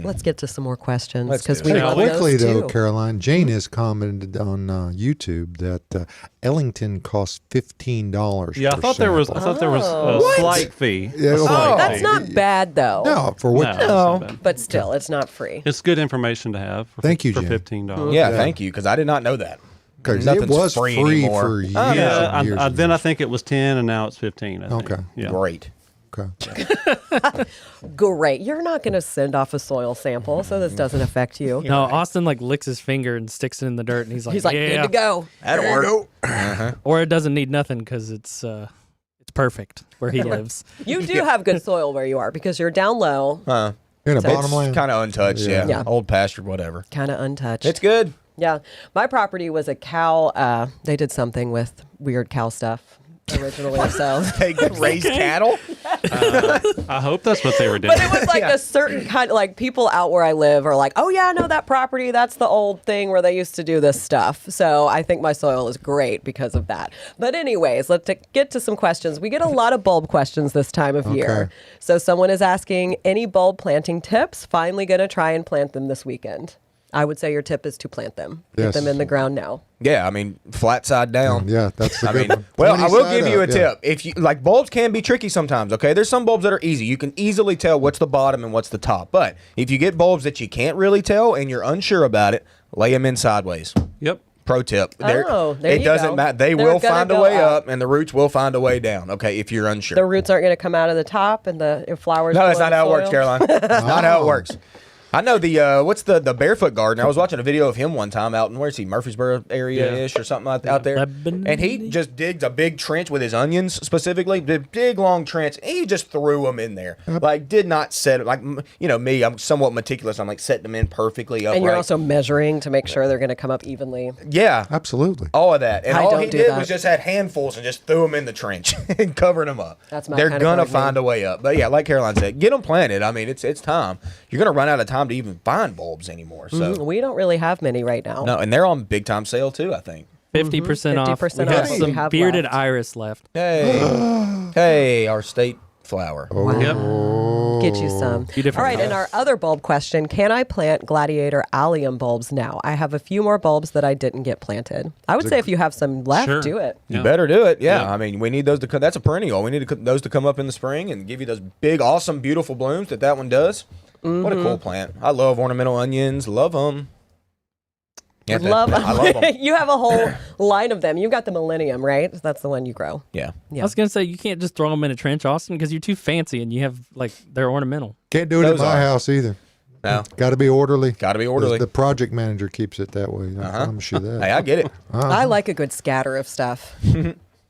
E: Let's get to some more questions
D: Let's
E: because
D: do
E: we
D: it.
E: love
B: Quickly,
E: those
B: though,
E: too.
B: Caroline, Jane has commented on YouTube that Ellington costs $15.
C: Yeah, I
B: per
C: thought there was. I
B: sample.
C: thought there was a
D: What?
C: slight fee.
B: Yeah,
C: A slight
B: oh.
E: That's
C: fee.
E: not bad though.
B: No, for what?
C: No, it's not bad.
E: But still, it's not free.
C: It's good information to have. For,
B: Thank you,
C: for
B: Jen.
C: $15.
D: Yeah, thank you because I did not know that.
B: Because it
D: Nothing's
B: was
D: free
B: free
D: anymore.
B: for years.
C: Yeah,
B: and years and
C: then I
B: years.
C: think it was 10, and now it's 15. I think.
B: Okay.
C: Yeah.
D: Great.
B: Okay.
E: Great. You're not going to send off a soil sample, so this doesn't affect you.
A: No, Austin like licks his finger and sticks it in the dirt, and he's like,
E: Good to go.
D: That'll work.
A: Or it doesn't need nothing because it's perfect where he lives.
E: You do have good soil where you are because you're down low,
B: In a
E: So
B: bottom land.
D: Kind of untouched,
B: Yeah.
D: yeah. Old pasture, whatever.
E: kind of untouched.
D: It's good.
E: Yeah. My property was a cow. They did something with weird cow stuff originally. So.
D: They raise cattle.
C: I hope that's what they were doing.
E: But it was like a certain kind like people out where I live are like, oh yeah, no, that property, that's the old thing where they used to do this stuff. So I think my soil is great because of that. But anyways, let's get to some questions. We get a lot of bulb questions this time of year. So someone is asking, any bulb planting tips? Finally going to try and plant them this weekend. I would say your tip is to plant them. Get
B: Yes.
E: them in the ground now.
D: Yeah, I mean, flat side down.
B: Yeah, that's the
D: I
B: good
D: mean,
B: one.
D: well, I
B: Pointy
D: will
B: side
D: give you a
B: up, yeah.
D: tip. If you like, bulbs can be tricky sometimes. Okay, there's some bulbs that are easy. You can easily tell what's the bottom and what's the top. But if you get bulbs that you can't really tell and you're unsure about it, lay them in sideways.
C: Yep.
D: Pro tip.
E: Oh, there
D: it
E: you
D: doesn't
E: go.
D: matter. They
E: They're
D: will
E: gonna
D: find a
E: go
D: way
E: up.
D: up, and the roots will find a way down. Okay, if you're unsure.
E: The roots aren't going to come out of the top and the flowers.
D: No,
E: go
D: that's
E: in
D: not
E: the
D: how it works,
E: soil?
D: Caroline. That's not how it works. I know the what's the barefoot gardener. I was watching a video of him one time out in where's he, Murfreesboro area ish or something out there,
A: Lebanon,
D: and he just digged a big trench with his onions specifically, big long trench. And he just threw them in there, like did not set it like me. I'm somewhat meticulous. I'm like setting them in perfectly upright.
E: And you're also measuring to make sure they're going to come up evenly.
D: yeah,
B: Absolutely.
D: all of that. And
E: I
D: all
E: don't
D: he
E: do
D: did
E: that.
D: was just had handfuls and just threw them in the trench and covered them up.
E: That's my
D: They're
E: kind of
D: gonna
E: gardening.
D: find a way up. But yeah, like Caroline said, get them planted. I mean, it's time. You're gonna run out of time to even find bulbs anymore. So
E: We don't really have many right now.
D: no, and they're on big time sale too. I think.
A: 50% off.
E: 50%
A: We
E: off
A: have
E: what
A: some
E: we have
A: bearded
E: left.
A: iris left.
D: Hey, hey, our state flower.
E: Wow. Get you some.
A: Few different
E: All right, and our other bulb question, can I plant gladiator allium bulbs now? I have a few more bulbs that I didn't get planted. I would say if you have some left,
C: Sure.
E: do it.
D: You better do it. Yeah.
C: Yeah.
D: I mean, we need those to come. That's a perennial. We need those to come up in the spring and give you those big, awesome, beautiful blooms that one does. What a cool plant. I love ornamental onions. Love them.
E: Love
D: I love them.
E: You have a whole line of them. You've got the Millennium, right? That's the one you grow.
D: Yeah.
E: Yeah.
A: I was gonna say you can't just throw them in a trench, Austin, because you're too fancy and you have like they're ornamental.
B: Can't do it
D: Those
B: at my
D: are.
B: house either.
D: No.
B: Got to be orderly.
D: Got to be orderly.
B: The project manager keeps it that way. I promise you that.
D: Hey, I get it.
E: I like a good scatter of stuff.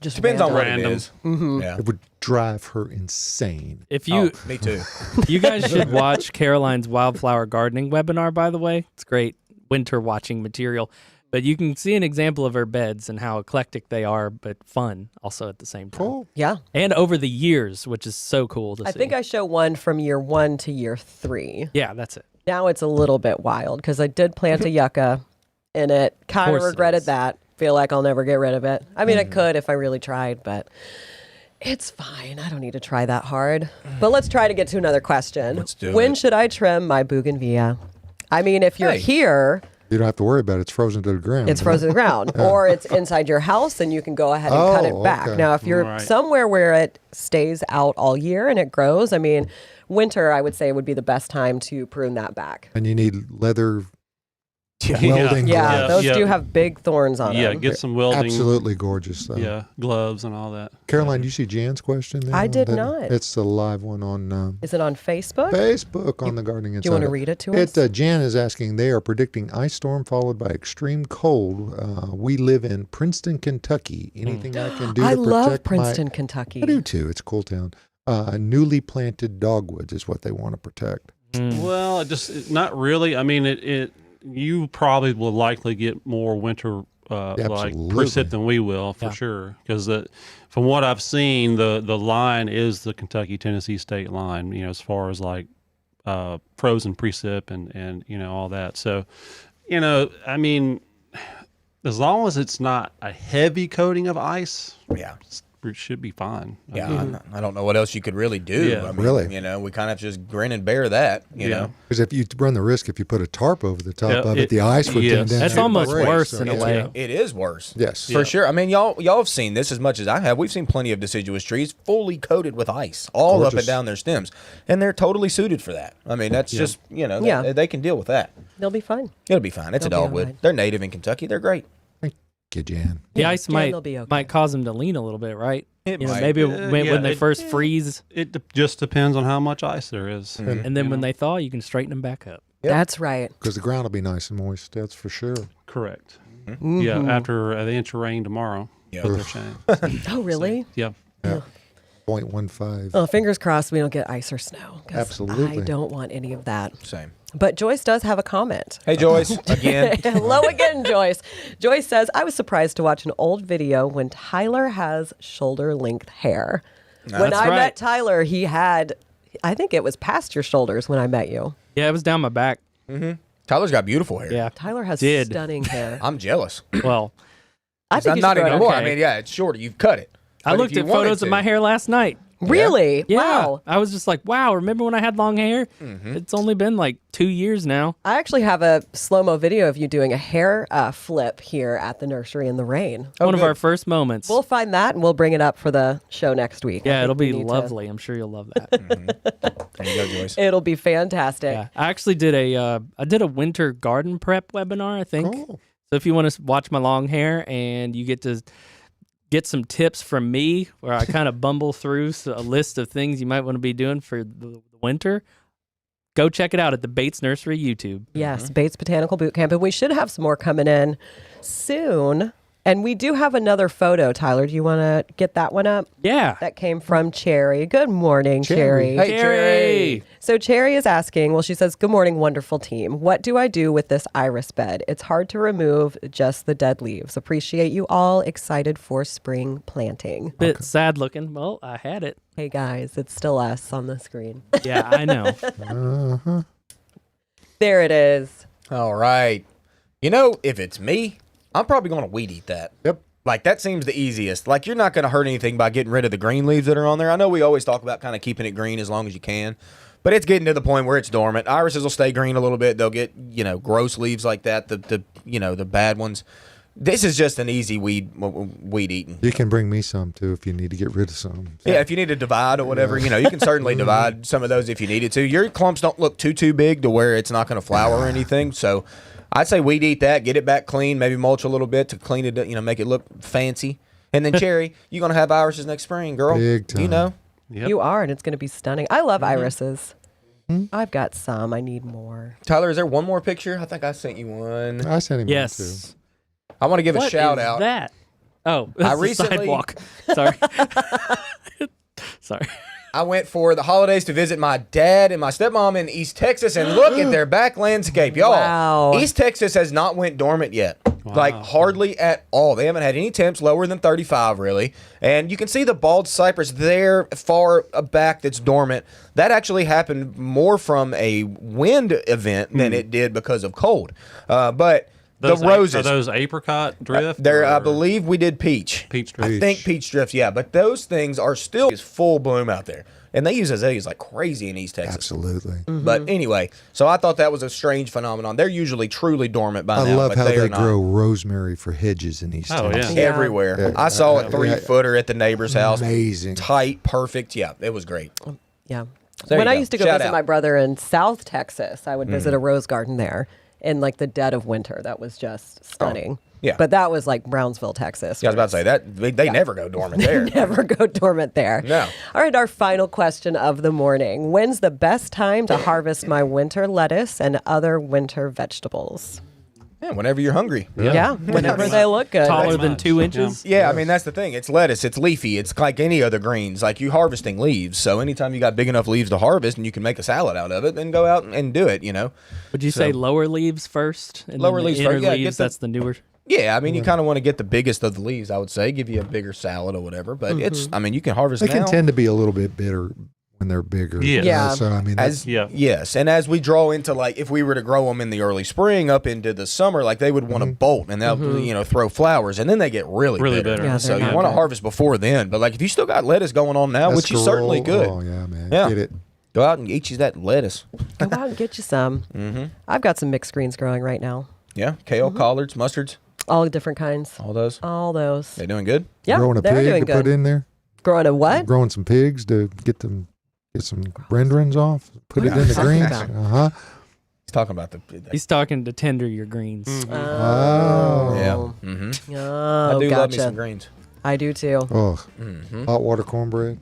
E: Just
D: Depends on
E: random.
D: what
C: Random.
D: it is. Yeah.
B: It would drive her insane.
A: If you
D: Oh, me too.
A: you guys should watch Caroline's wildflower gardening webinar, by the way. It's great winter watching material. But you can see an example of her beds and how eclectic they are, but fun also at the same time.
B: Cool.
E: Yeah.
A: And over the years, which is so cool to see.
E: I think I show one from year 1 to year 3.
A: Yeah, that's it.
E: Now it's a little bit wild because I did plant a yucca in it. Kind of
A: course it
E: regretted
A: is.
E: that. Feel like I'll never get rid of it. I mean, I could if I really tried, but it's fine. I don't need to try that hard. But let's try to get to another question.
D: Let's do
E: When
D: it.
E: should I trim my bougainvillea? I mean, if you're
D: Hey.
E: here,
B: You don't have to worry about it. It's frozen to the ground.
E: it's frozen to the ground, or it's inside your house and you can go ahead and cut
B: Oh,
E: it back.
B: okay.
E: Now, if you're
C: Right.
E: somewhere where it stays out all year and it grows, I mean, winter, I would say, would be the best time to prune that back.
B: And you need leather
C: Yeah.
B: welding
E: Yeah,
B: gloves.
E: those
C: Yeah.
E: do have big thorns on
C: Yeah,
E: them.
C: get some welding.
B: Absolutely gorgeous stuff.
C: Yeah, gloves and all that.
B: Caroline, you see Jan's question there?
E: I did not.
B: It's the live one on
E: Is it on Facebook?
B: Facebook on the Gardening Inside.
E: Do you want to
B: Out.
E: read it to us?
B: Jan is asking, they are predicting ice storm followed by extreme cold. We live in Princeton, Kentucky. Anything I can do
E: I
B: to protect
E: love
B: my...
E: Princeton, Kentucky.
B: I do too. It's a cool town. Newly planted dogwoods is what they want to protect.
C: Well, not really. I mean, you probably will likely get more winter like
B: Absolutely.
C: precip than we will for sure. Because from what I've seen, the line is the Kentucky-Tennessee state line. As far as like frozen precip and all that. So, I mean, as long as it's not a heavy coating of ice,
D: Yeah.
C: it should be fine.
D: Yeah. I don't know what else you could really do.
C: Yeah.
D: I mean,
B: Really?
D: we kind of have to just grin and bear that, you know.
B: Because if you run the risk, if you put a tarp over the top
C: Yeah,
B: of it, the ice would
C: yes.
B: tend down.
A: That's
B: to
A: almost
B: break.
A: worse
B: So
A: in a
B: it's-
A: way.
D: It is worse.
B: Yes.
D: For sure. I mean, y'all have seen this as much as I have. We've seen plenty of deciduous trees fully coated with ice, all up
B: Gorgeous.
D: and down their stems, and they're totally suited for that. I mean, that's just
E: Yeah.
D: they can deal with that.
E: They'll be fine.
D: It'll be fine. It's
E: They'll
D: a
E: be
D: dogwood.
E: alright.
D: They're native in Kentucky. They're great.
B: Get you in.
A: The ice
E: Jan, they'll be okay.
A: might cause them to lean a little bit, right?
C: It
A: You know,
C: might.
A: maybe
C: Yeah,
A: when they first freeze,
C: just depends on how much ice there is.
A: and then when they thaw, you can straighten them back up.
D: Yep.
E: That's right.
B: Because the ground will be nice and moist. That's for sure.
C: Correct.
E: Mm-hmm.
C: Yeah, after an inch of rain tomorrow.
D: Yeah.
C: Put their chain.
E: Oh, really?
C: Yeah.
B: 0.15.
E: Oh, fingers crossed we don't get ice or snow. 'Cause
B: Absolutely.
E: I don't want any of that.
D: Same.
E: But Joyce does have a comment.
D: Hey, Joyce, again.
E: Hello again, Joyce. Joyce says, I was surprised to watch an old video when Tyler has shoulder-length hair. When
A: That's
E: I
A: right.
E: met Tyler, he had, I think it was past your shoulders when I met you.
A: Yeah, it was down my back.
D: Tyler's got beautiful hair.
A: Yeah,
E: Tyler has
A: Did.
E: stunning hair.
D: I'm jealous.
A: well,
E: I think
D: I'm
E: you
D: not
E: should grow it
D: anymore.
E: out.
D: I mean, yeah, it's shorter. You've cut it.
A: I
D: But
A: looked
D: if you
A: at
D: wanted
A: photos of
D: to-
A: my hair last night.
E: Really?
A: Yeah,
E: Wow.
A: I was just like, wow, remember when I had long hair? It's only been like 2 years now.
E: I actually have a slow-mo video of you doing a hair flip here at the nursery in the rain.
A: One of
D: good.
A: our first moments.
E: We'll find that and we'll bring it up for the show next week. I
A: yeah,
E: think
A: it'll
E: we
A: be
E: need to-
A: lovely. I'm sure you'll love that.
D: There you go, Joyce.
E: It'll be fantastic.
A: Yeah, I actually did a winter garden prep webinar, I think.
B: Cool.
A: So if you want to watch my long hair and you get to get some tips from me where I kind of bumble through a list of things you might want to be doing for the winter, go check it out at the Bates Nursery YouTube.
E: Yes, Bates Botanical Boot Camp. And we should have some more coming in soon. And we do have another photo, Tyler. Do you want to get that one up?
A: Yeah.
E: That came from Cherry. Good morning, Cherry.
B: Cherry.
D: Hey, Cherry.
E: So Cherry is asking, well, she says, good morning, wonderful team. What do I do with this iris bed? It's hard to remove just the dead leaves. Appreciate you all. Excited for spring planting.
A: Bit sad looking. Well, I had it.
E: Hey, guys, it's still us on the screen.
A: Yeah, I know.
B: Uh-huh.
E: There it is.
D: All right. You know, if it's me, I'm probably going to weed eat that.
B: Yep.
D: Like, that seems the easiest. Like, you're not going to hurt anything by getting rid of the green leaves that are on there. I know we always talk about kind of keeping it green as long as you can, but it's getting to the point where it's dormant. Irises will stay green a little bit. They'll get, gross leaves like that, the bad ones. This is just an easy weed eating.
B: You can bring me some too if you need to get rid of some.
D: Yeah, if you need to divide or whatever, you can certainly divide some of those if you needed to. Your clumps don't look too big to where it's not going to flower or anything. So I'd say weed eat that, get it back clean, maybe mulch a little bit to clean it, make it look fancy. And then Cherry, you're going to have irises next spring, girl.
B: Big time.
C: Yep.
E: You are, and it's going to be stunning. I love irises. I've got some. I need more.
D: Tyler, is there one more picture? I think I sent you one.
B: I sent him one
A: Yes.
D: I want to give a
A: What
D: shout
A: is
D: out.
A: that? Oh, that's the
D: recently-
A: sidewalk. Sorry. Sorry.
D: I went for the holidays to visit my dad and my stepmom in East Texas, and look at their back landscape, y'all.
E: Wow.
D: East Texas has not went dormant yet, like hardly at all. They haven't had any temps lower than 35, really. And you can see the bald cypress there far back that's dormant. That actually happened more from a wind event than it did because of cold. But
C: Those
D: the roses.
C: Are those apricot drift?
D: There, I
C: or
D: believe we did peach.
C: Peach
D: I
C: drift.
D: think peach drifts, yeah. But those things are still is full bloom out there. And they use azaleas like crazy in East Texas.
B: Absolutely.
D: But anyway, so I thought that was a strange phenomenon. They're usually truly dormant by
B: I
D: now,
B: love
D: but
B: how
D: they
B: they
D: are not.
B: grow rosemary for hedges in East
C: Oh,
B: Texas.
C: yeah.
E: Yeah.
D: Everywhere.
B: Yeah.
D: I saw a 3-footer at the neighbor's house.
B: Amazing.
D: Tight, perfect. Yeah, it was great.
E: Yeah.
D: There
E: When
D: you
E: I
D: go.
E: used to go
D: Shout
E: visit
D: out.
E: my brother in South Texas, I would visit a rose garden there in like the dead of winter. That was just stunning.
D: yeah.
E: But that was like Brownsville, Texas.
D: Yeah, I was about to say that they never go dormant there.
E: Never go dormant there.
D: No.
E: All right, our final question of the morning. When's the best time to harvest my winter lettuce and other winter vegetables?
D: Yeah, whenever you're hungry.
E: Yeah, whenever they look good.
A: Taller than
C: much.
A: 2
C: Yeah.
A: inches.
D: Yeah, I mean, that's the thing. It's lettuce. It's leafy. It's like any other greens. Like you harvesting leaves. So anytime you got big enough leaves to harvest and you can make a salad out of it, then go out and do it,
A: Would you say lower leaves first? And
D: Lower
A: then the
D: leaves
A: inner
D: first, yeah, get
A: leaves,
D: the-
A: that's the newer.
D: Yeah, I mean, you kind of want to get the biggest of the leaves, I would say. Give you a bigger salad or whatever. But it's, I mean, you can harvest
B: They
D: now.
B: can tend to be a little bit bitter when they're bigger.
C: Yeah.
E: Yeah.
B: So, I mean, that's,
D: Yes, and as we draw into like if we were to grow them in the early spring up into the summer, like they would want to bolt and they'll throw flowers, and then they get really bitter.
E: Yeah,
D: So
E: they're
D: you
E: not
D: want to
E: good.
D: harvest before then. But like if you still got lettuce going on now, which is certainly good,
B: Oh, yeah, man.
D: Yeah.
B: Get it.
D: go out and eat you that lettuce.
E: Go out and get you some. I've got some mixed greens growing right now.
D: Yeah, kale, collards, mustards,
E: All different kinds.
D: all those.
E: All those.
D: They doing good?
E: Yeah,
B: Growing a
E: they're
B: pig
E: doing
B: to put
E: good.
B: in there.
E: Growing a what?
B: Growing some pigs to get some renderings off. Put it in the
E: talking
B: greens.
E: about?
B: Uh-huh.
D: He's talking about the.
A: He's talking to tender your greens.
B: Oh.
D: Yeah. Mm-hmm.
E: Oh,
D: I do love me
E: gotcha.
D: some greens.
E: I do too.
B: Oh, hot water cornbread.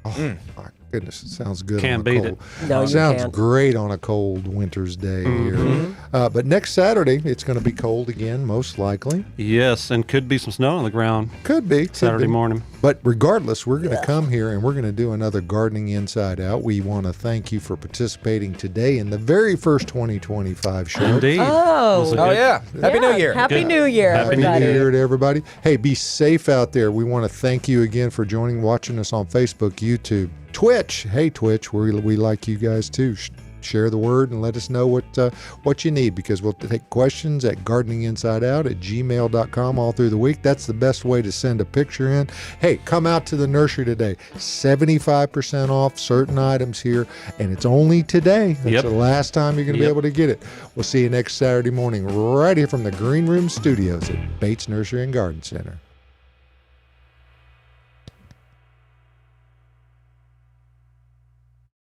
B: Oh, my goodness, it sounds good.
C: Can't
B: on a
C: beat
B: cold.
C: it.
E: No, you
B: Sounds
E: can't.
B: great on a cold winter's day here. But next Saturday, it's going to be cold again, most likely.
C: Yes, and could be some snow on the ground
B: Could be.
C: Saturday morning.
B: But regardless, we're going to come here and we're going to do another Gardening Inside Out. We want to thank you for participating today in the very first 2025 show.
C: Indeed.
E: Oh.
C: It was a
D: Oh
C: good-
D: yeah. Happy New Year.
E: Happy
C: Good.
E: New Year,
C: Happy New
E: everybody.
B: Happy New Year to everybody. Hey, be safe out there. We want to thank you again for watching us on Facebook, YouTube, Twitch. Hey, Twitch, we like you guys too. Share the word and let us know what you need, because we'll take questions at gardeninginsideout@gmail.com all through the week. That's the best way to send a picture in. Hey, come out to the nursery today. 75% off certain items here, and it's only today. That's
C: Yep.
B: the last time you're going to be
C: Yep.
B: able to get it. We'll see you next Saturday morning right here from the Green Room Studios at Bates Nursery and Garden Center.